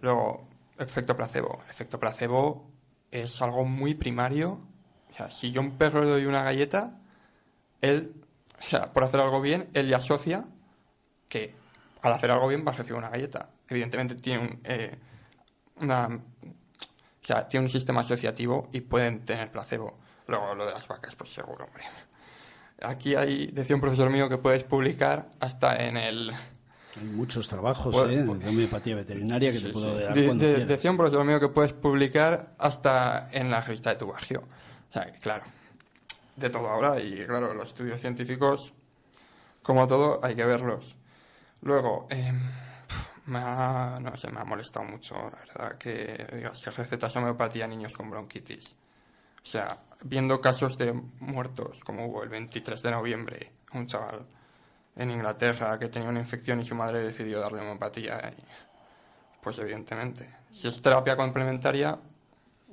Luego, efecto placebo. El efecto placebo es algo muy primario. O sea, si yo a un perro le doy una galleta, él, o sea, por hacer algo bien, él le asocia que al hacer algo bien va a recibir una galleta. Evidentemente tiene tiene un sistema asociativo y pueden tener placebo. Luego, lo de las vacas, pues seguro, hombre. Aquí decía un profesor mío que puedes publicar hasta en el... Hay muchos trabajos de homeopatía veterinaria que te puedo dar cuando quieras. Decía un profesor mío que puedes publicar hasta en la revista de tu barrio. O sea, claro, de todo ahora. Y claro, los estudios científicos, como todo, hay que verlos. Luego, me ha molestado mucho, la verdad, que digas que recetas homeopatía a niños con bronquitis. O sea, viendo casos de muertos, como hubo el 23 de noviembre, un chaval en Inglaterra que tenía una infección y su madre decidió darle homeopatía. Y, pues evidentemente, si es terapia complementaria...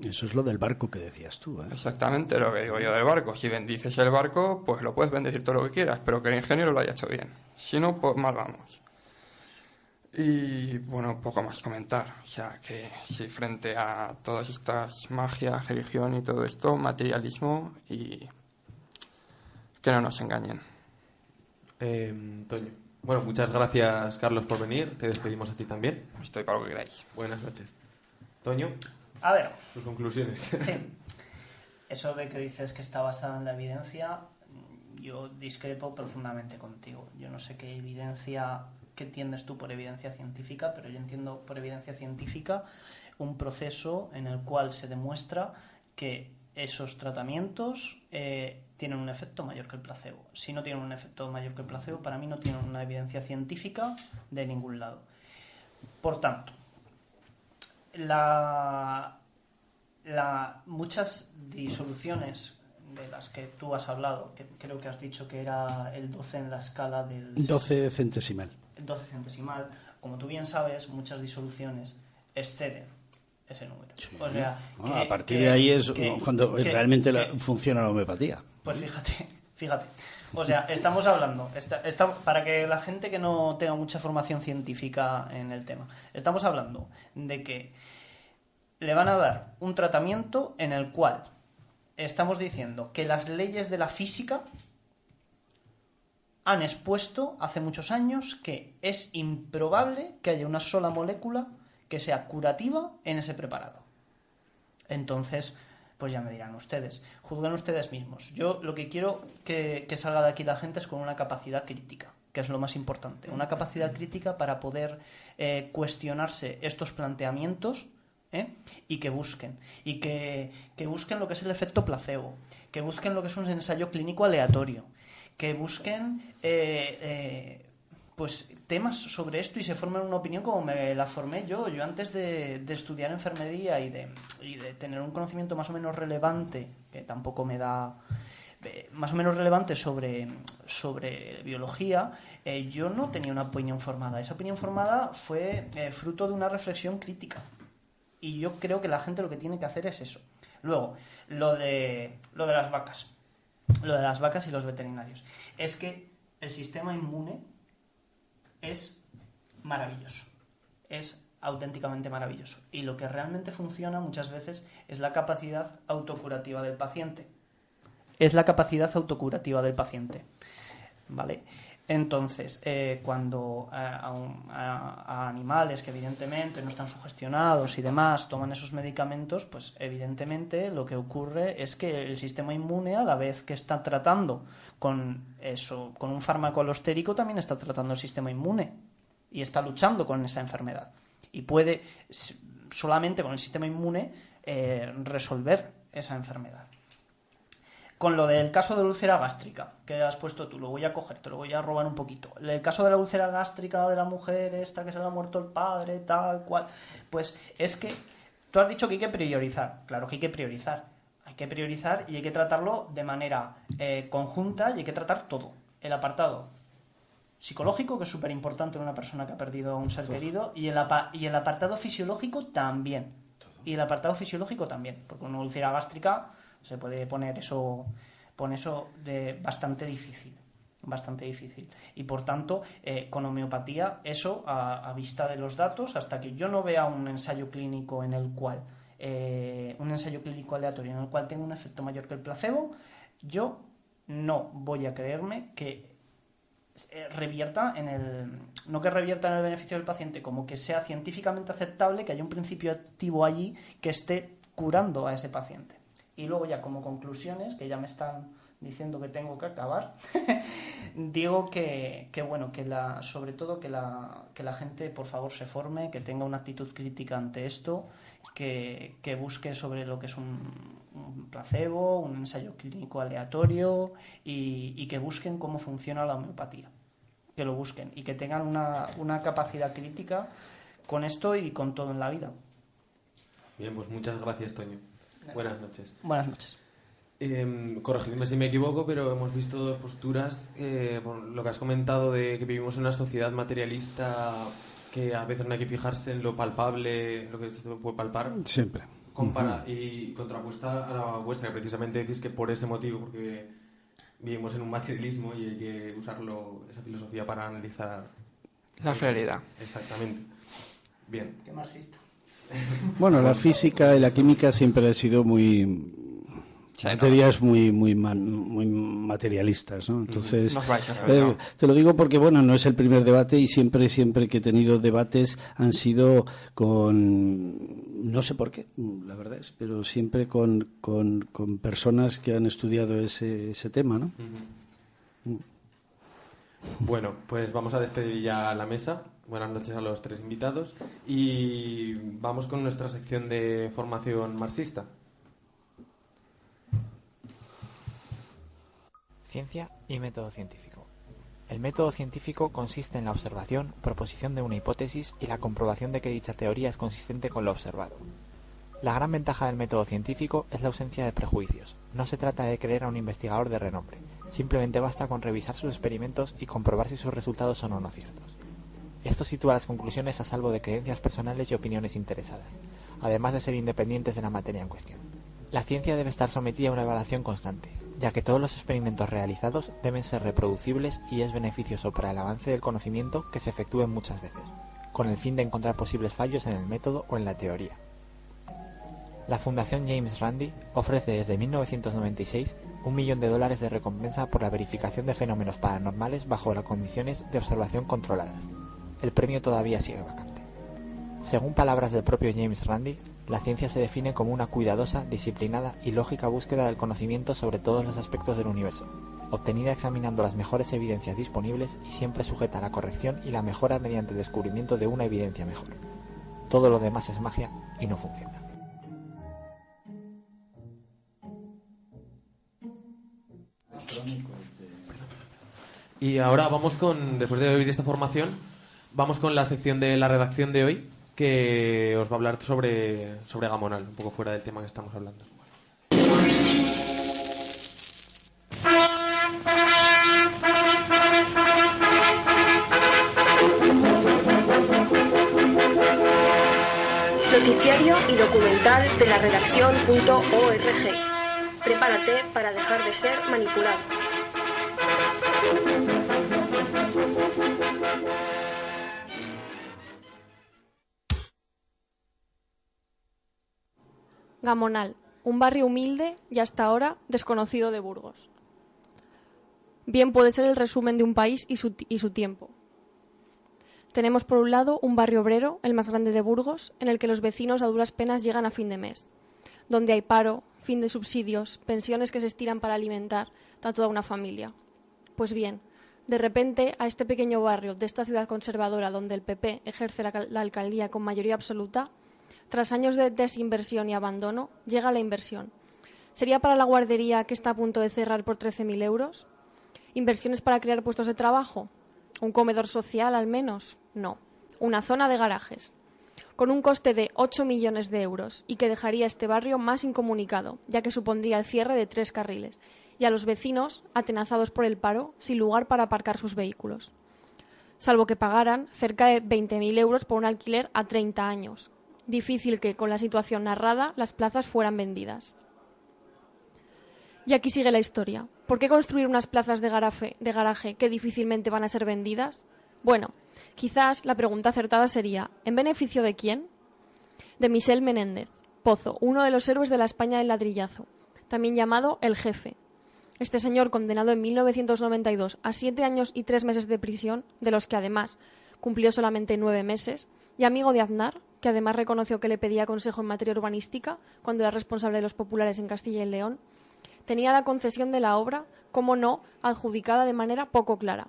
Eso es lo del barco que decías tú, Exactamente, lo que digo yo del barco. Si bendices el barco, pues lo puedes bendecir todo lo que quieras, pero que el ingeniero lo haya hecho bien. Si no, pues mal vamos. Y bueno, poco más comentar. O sea, que sí, frente a todas estas magias, religión y todo esto, materialismo y que no nos engañen. Toño. Bueno, muchas gracias, Carlos, por venir. Te despedimos a ti también. Estoy para lo que queráis. Buenas noches. Toño. A ver. Tus conclusiones. Sí. Eso de que dices que está basada en la evidencia, yo discrepo profundamente contigo. Yo no sé qué entiendes tú por evidencia científica, pero yo entiendo por evidencia científica un proceso en el cual se demuestra que esos tratamientos tienen un efecto mayor que el placebo. Si no tienen un efecto mayor que el placebo, para mí no tienen una evidencia científica de ningún lado. Por tanto, muchas disoluciones de las que tú has hablado, que creo que has dicho que era el 12 en la escala del... 12 centesimal. El 12 centesimal. Como tú bien sabes, muchas disoluciones exceden ese número. Sí. O sea, A partir de ahí es cuando realmente funciona la homeopatía. Pues fíjate. O sea, estamos hablando, para que la gente que no tenga mucha formación científica en el tema, estamos hablando de que le van a dar un tratamiento en el cual estamos diciendo que las leyes de la física han expuesto hace muchos años que es improbable que haya una sola molécula que sea curativa en ese preparado. Entonces, pues ya me dirán ustedes, juzguen ustedes mismos. Yo lo que quiero que salga de aquí la gente es con una capacidad crítica, que es lo más importante. Una capacidad crítica para poder cuestionarse estos planteamientos, y que busquen. Y que busquen lo que es el efecto placebo, que busquen lo que es un ensayo clínico aleatorio, que busquen pues temas sobre esto y se formen una opinión como me la formé yo. Yo antes de estudiar enfermería y de tener un conocimiento más o menos relevante, que tampoco me da... más o menos relevante sobre biología, yo no tenía una opinión formada. Esa opinión formada fue fruto de una reflexión crítica. Y yo creo que la gente lo que tiene que hacer es eso. Luego, lo de las vacas. Lo de las vacas y los veterinarios. Es que el sistema inmune es maravilloso. Es auténticamente maravilloso. Y lo que realmente funciona muchas veces es la capacidad autocurativa del paciente. ¿Vale? Entonces, cuando a animales que evidentemente no están sugestionados y demás toman esos medicamentos, pues evidentemente lo que ocurre es que el sistema inmune, a la vez que está tratando con un fármaco alostérico, también está tratando el sistema inmune y está luchando con esa enfermedad. Y puede solamente con el sistema inmune resolver esa enfermedad. Con lo del caso de la úlcera gástrica que has puesto tú, lo voy a coger, te lo voy a robar un poquito. El caso de la úlcera gástrica de la mujer esta que se le ha muerto el padre, tal cual, pues es que tú has dicho que hay que priorizar. Claro que hay que priorizar. Hay que priorizar y hay que tratarlo de manera conjunta y hay que tratar todo. El apartado psicológico, que es súper importante en una persona que ha perdido a un ser querido, y el apartado fisiológico también. Porque una úlcera gástrica se puede poner eso de bastante difícil. Y por tanto, con homeopatía, eso a vista de los datos, hasta que yo no vea un ensayo clínico en el cual, un ensayo clínico aleatorio en el cual tenga un efecto mayor que el placebo, yo no voy a creerme que revierta en el beneficio del paciente, como que sea científicamente aceptable que haya un principio activo allí que esté curando a ese paciente. Y luego ya como conclusiones, que ya me están diciendo que tengo que acabar, digo sobre todo que la gente por favor se forme, que tenga una actitud crítica ante esto, que busque sobre lo que es un placebo, un ensayo clínico aleatorio y que busquen cómo funciona la homeopatía. Que lo busquen y que tengan una capacidad crítica con esto y con todo en la vida. Bien, pues muchas gracias, Toño. Buenas noches. Buenas noches. Corregidme si me equivoco, pero hemos visto dos posturas. Por lo que has comentado de que vivimos en una sociedad materialista, que a veces no hay que fijarse en lo palpable, lo que se puede palpar. Siempre. Y contrapuesta a la vuestra, que precisamente decís que por ese motivo, porque vivimos en un materialismo y hay que usarlo, esa filosofía, para analizar la realidad. Exactamente. Bien. Qué marxista. Bueno, la física y la química siempre han sido materias muy materialistas, ¿no? Entonces, te lo digo porque, bueno, no es el primer debate y siempre que he tenido debates han sido con, no sé por qué, la verdad es, pero siempre con personas que han estudiado ese tema, ¿no? Bueno, pues vamos a despedir ya la mesa. Buenas noches a los tres invitados y vamos con nuestra sección de formación marxista. ciencia y método científico. El método científico consiste en la observación, proposición de una hipótesis y la comprobación de que dicha teoría es consistente con lo observado. La gran ventaja del método científico es la ausencia de prejuicios. No se trata de creer a un investigador de renombre, simplemente basta con revisar sus experimentos y comprobar si sus resultados son o no ciertos. Esto sitúa las conclusiones a salvo de creencias personales y opiniones interesadas, además de ser independientes de la materia en cuestión. La ciencia debe estar sometida a una evaluación constante, ya que todos los experimentos realizados deben ser reproducibles y es beneficioso para el avance del conocimiento que se efectúen muchas veces, con el fin de encontrar posibles fallos en el método o en la teoría. La Fundación James Randi ofrece desde 1996 $1 millón de recompensa por la verificación de fenómenos paranormales bajo las condiciones de observación controladas. El premio todavía sigue vacante. Según palabras del propio James Randi, la ciencia se define como una cuidadosa, disciplinada y lógica búsqueda del conocimiento sobre todos los aspectos del universo, obtenida examinando las mejores evidencias disponibles y siempre sujeta a la corrección y la mejora mediante el descubrimiento de una evidencia mejor. Todo lo demás es magia y no funciona. Y ahora vamos después de oír esta formación, vamos con la sección de la redacción de hoy, que os va a hablar sobre Gamonal, un poco fuera del tema que estamos hablando. Noticiario y documental de la redacción.org. Prepárate para dejar de ser manipulado. Gamonal, un barrio humilde y hasta ahora desconocido de Burgos. Bien puede ser el resumen de un país y su tiempo. Tenemos por un lado un barrio obrero, el más grande de Burgos, en el que los vecinos a duras penas llegan a fin de mes, donde hay paro, fin de subsidios, pensiones que se estiran para alimentar a toda una familia. Pues bien, de repente a este pequeño barrio de esta ciudad conservadora donde el PP ejerce la alcaldía con mayoría absoluta, tras años de desinversión y abandono, llega la inversión. ¿Sería para la guardería que está a punto de cerrar por 13.000 euros? ¿Inversiones para crear puestos de trabajo? ¿Un comedor social al menos? No. Una zona de garajes, con un coste de 8 millones de euros y que dejaría este barrio más incomunicado, ya que supondría el cierre de 3 carriles, y a los vecinos, atenazados por el paro, sin lugar para aparcar sus vehículos. Salvo que pagaran cerca de 20.000 euros por un alquiler a 30 años. Difícil que, con la situación narrada, las plazas fueran vendidas. Y aquí sigue la historia. ¿Por qué construir unas plazas de garaje que difícilmente van a ser vendidas? Bueno, quizás la pregunta acertada sería, ¿en beneficio de quién? De Michel Menéndez, Pozo, uno de los héroes de la España del ladrillazo, también llamado El Jefe. Este señor, condenado en 1992 a 7 años y 3 meses de prisión, de los que además cumplió solamente 9 meses, y amigo de Aznar, que además reconoció que le pedía consejo en materia urbanística cuando era responsable de los populares en Castilla y León, tenía la concesión de la obra, como no, adjudicada de manera poco clara,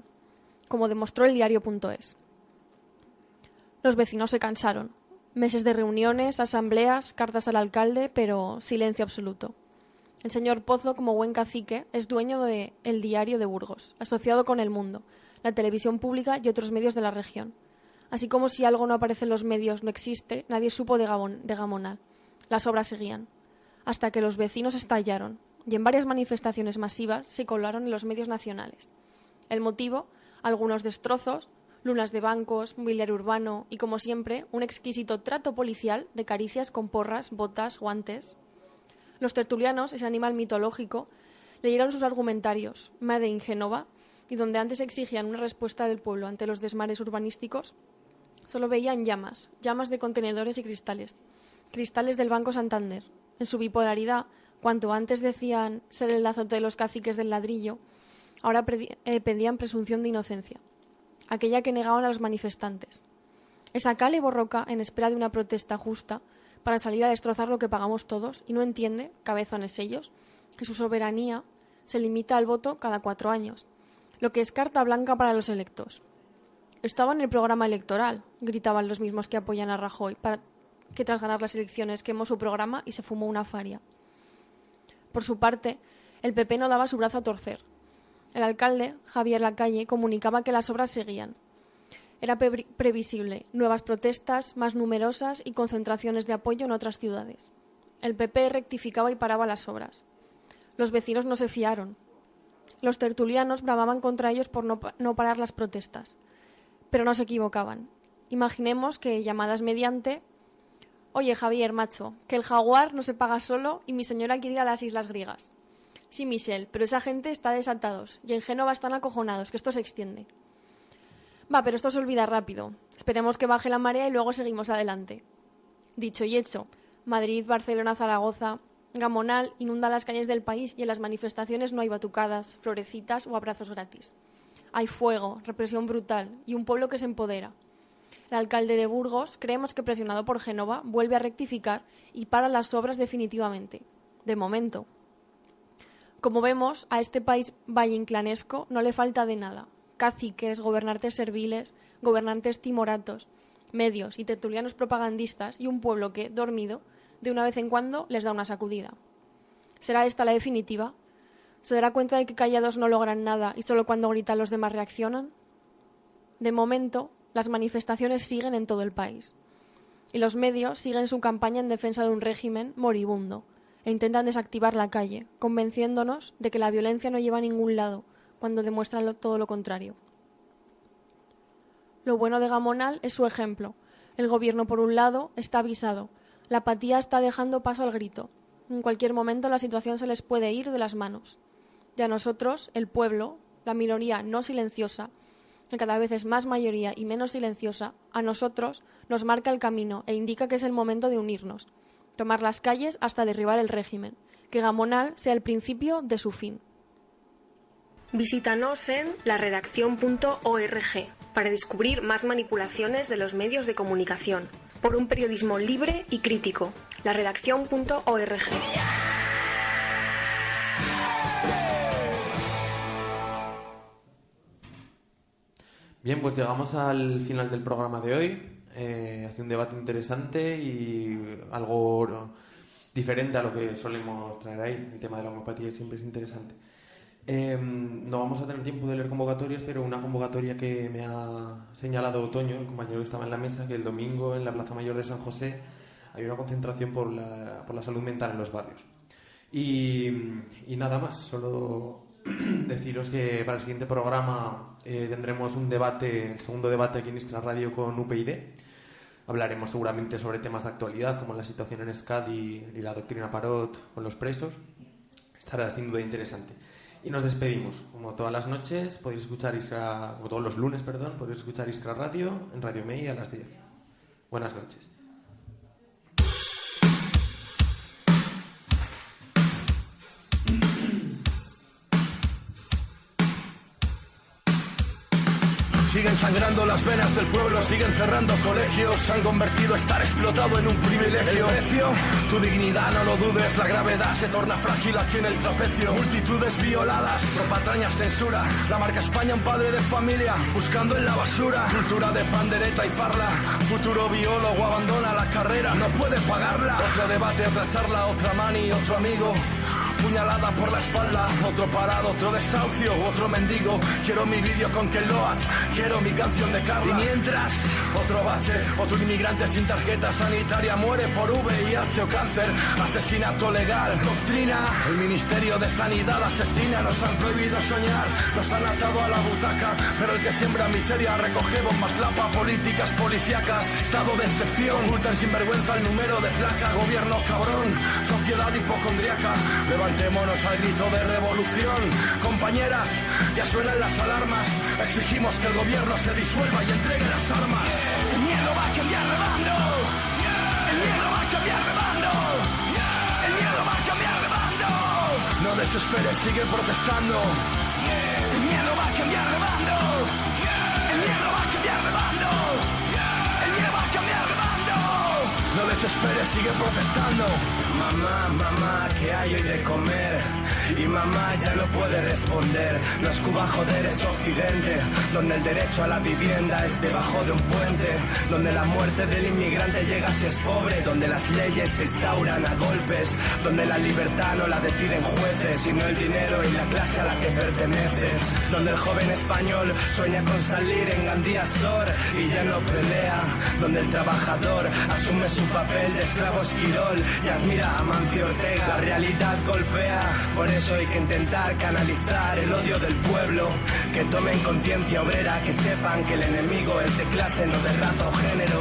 como demostró el diario.es. Los vecinos se cansaron. Meses de reuniones, asambleas, cartas al alcalde, pero silencio absoluto. El señor Pozo, como buen cacique, es dueño de El Diario de Burgos, asociado con El Mundo, la televisión pública y otros medios de la región. Así como si algo no aparece en los medios no existe, nadie supo de Gamonal. Las obras seguían. Hasta que los vecinos estallaron, y en varias manifestaciones masivas se colaron en los medios nacionales. El motivo, algunos destrozos, lunas de bancos, mobiliario urbano y, como siempre, un exquisito trato policial de caricias con porras, botas, guantes. Los tertulianos, ese animal mitológico, leyeron sus argumentarios, Made in Génova, y donde antes exigían una respuesta del pueblo ante los desmanes urbanísticos, solo veían llamas de contenedores y cristales del Banco Santander. En su bipolaridad, cuanto antes decían ser el azote de los caciques del ladrillo, ahora pedían presunción de inocencia, aquella que negaban a los manifestantes. Esa cal y borroca en espera de una protesta justa para salir a destrozar lo que pagamos todos y no entiende, cabezones ellos, que su soberanía se limita al voto cada 4 años, lo que es carta blanca para los electos. Estaba en el programa electoral, gritaban los mismos que apoyan a Rajoy, para que tras ganar las elecciones quemó su programa y se fumó una faria. Por su parte, el PP no daba su brazo a torcer. El alcalde, Javier Lacalle, comunicaba que las obras seguían. Era previsible nuevas protestas, más numerosas y concentraciones de apoyo en otras ciudades. El PP rectificaba y paraba las obras. Los vecinos no se fiaron. Los tertulianos bramaban contra ellos por no parar las protestas. Pero no se equivocaban. Imaginemos que, llamadas mediante: «Oye, Javier, macho, que el Jaguar no se paga solo y mi señora quiere ir a las Islas Griegas». «Sí, Michel, pero esa gente está desatados y en Génova están acojonados, que esto se extiende». «Va, pero esto se olvida rápido. Esperemos que baje la marea y luego seguimos adelante». Dicho y hecho, Madrid, Barcelona, Zaragoza, Gamonal inunda las calles del país y en las manifestaciones no hay batucadas, florecitas o abrazos gratis. Hay fuego, represión brutal y un pueblo que se empodera. El alcalde de Burgos, creemos que presionado por Génova, vuelve a rectificar y para las obras definitivamente. De momento. Como vemos, a este país valleinclanesco no le falta de nada. Caciques, gobernantes serviles, gobernantes timoratos, medios y tertulianos propagandistas y un pueblo que, dormido, de una vez en cuando les da una sacudida. ¿Será esta la definitiva? ¿Se dará cuenta de que callados no logran nada y solo cuando gritan los demás reaccionan? De momento, las manifestaciones siguen en todo el país. Y los medios siguen su campaña en defensa de un régimen moribundo e intentan desactivar la calle, convenciéndonos de que la violencia no lleva a ningún lado, cuando demuestran todo lo contrario. Lo bueno de Gamonal es su ejemplo. El gobierno, por un lado, está avisado. La apatía está dejando paso al grito. En cualquier momento la situación se les puede ir de las manos. Y a nosotros, el pueblo, la minoría no silenciosa, que cada vez es más mayoría y menos silenciosa, a nosotros nos marca el camino e indica que es el momento de unirnos, tomar las calles hasta derribar el régimen, que Gamonal sea el principio de su fin. Visítanos en laredaccion.org para descubrir más manipulaciones de los medios de comunicación, por un periodismo libre y crítico. laredaccion.org. Bien, pues llegamos al final del programa de hoy. Ha sido un debate interesante y algo diferente a lo que solemos traer ahí. El tema de la homeopatía siempre es interesante. No vamos a tener tiempo de leer convocatorias, pero una convocatoria que me ha señalado Toño, el compañero que estaba en la mesa, que el domingo en la Plaza Mayor de San José hay una concentración por la salud mental en los barrios. Y nada más, solo deciros que para el siguiente programa tendremos un debate, el segundo debate aquí en Iskra Radio con UPyD. Hablaremos seguramente sobre temas de actualidad como la situación en Euskadi y la doctrina Parot con los presos. Estará sin duda interesante. Y nos despedimos. Como todas las noches, podéis escuchar como todos los lunes, podéis escuchar Iskra Radio en Radio Mei a las 10. Buenas noches. Siguen sangrando las venas del pueblo, siguen cerrando colegios, han convertido estar explotado en un privilegio. El precio, tu dignidad, no lo dudes, la gravedad se torna frágil aquí en el trapecio. Multitudes violadas, por patrañas, censura, la marca España un padre de familia, buscando en la basura. Cultura de pandereta y farla, futuro biólogo abandona la carrera, no puede pagarla. Otro debate, otra charla, otra mani, otro amigo. Puñalada por la espalda, otro parado, otro desahucio, otro mendigo. Quiero mi vídeo con Ken Loach, quiero mi canción de Carla. Y mientras, otro bache, otro inmigrante sin tarjeta sanitaria muere por VIH o cáncer. Asesinato legal, doctrina, el Ministerio de Sanidad asesina. Nos han prohibido soñar, nos han atado a la butaca, pero el que siembra miseria recoge bombas lapa. Políticas policíacas, estado de excepción, ocultan sin vergüenza el número de placa. Gobierno cabrón, sociedad hipocondriaca. Levantémonos al grito de revolución. Compañeras, ya suenan las alarmas. Exigimos que el gobierno se disuelva y entregue las armas. El miedo va a cambiar de bando. El miedo va a cambiar de bando. El miedo va a cambiar de bando. No desesperes, sigue protestando. El miedo va a cambiar de bando. El miedo va a cambiar de bando. El miedo va a cambiar de bando. No desesperes, sigue protestando. mamá, mamá, ¿qué hay hoy de comer? Y mamá ya no puede responder. No es Cuba, joder, es Occidente, donde el derecho a la vivienda es debajo de un puente, donde la muerte del inmigrante llega si es pobre, donde las leyes se instauran a golpes, donde la libertad no la deciden jueces, sino el dinero y la clase a la que perteneces, donde el joven español sueña con salir en Gandía Sor y ya no pelea, donde el trabajador asume su papel de esclavo esquirol y admira a Mancio Ortega. La realidad golpea, por eso hay que intentar canalizar el odio del pueblo, que tomen conciencia obrera, que sepan que el enemigo es de clase, no de raza o género,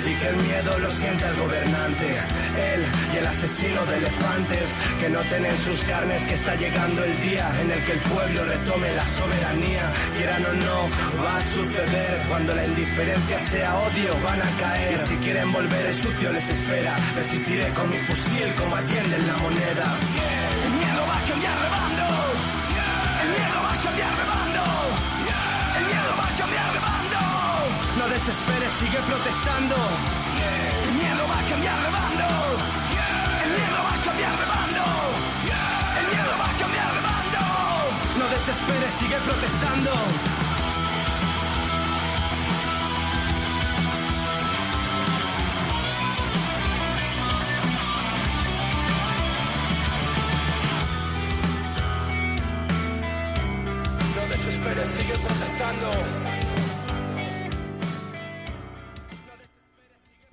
y que el miedo lo sienta el gobernante, él y el asesino de elefantes, que noten en sus carnes que está llegando el día en el que el pueblo retome la soberanía. Quieran o no, va a suceder. Cuando la indiferencia sea odio, van a caer. Y si quieren volver, el sucio les espera. Resistiré con mi fusil como Allende en la moneda. El miedo va a cambiar de bando. El miedo va a cambiar de bando. El miedo va a cambiar de bando. No desesperes, sigue protestando. El miedo va a cambiar de bando. El miedo va a cambiar de bando. El miedo va a cambiar de bando. No desesperes, sigue protestando.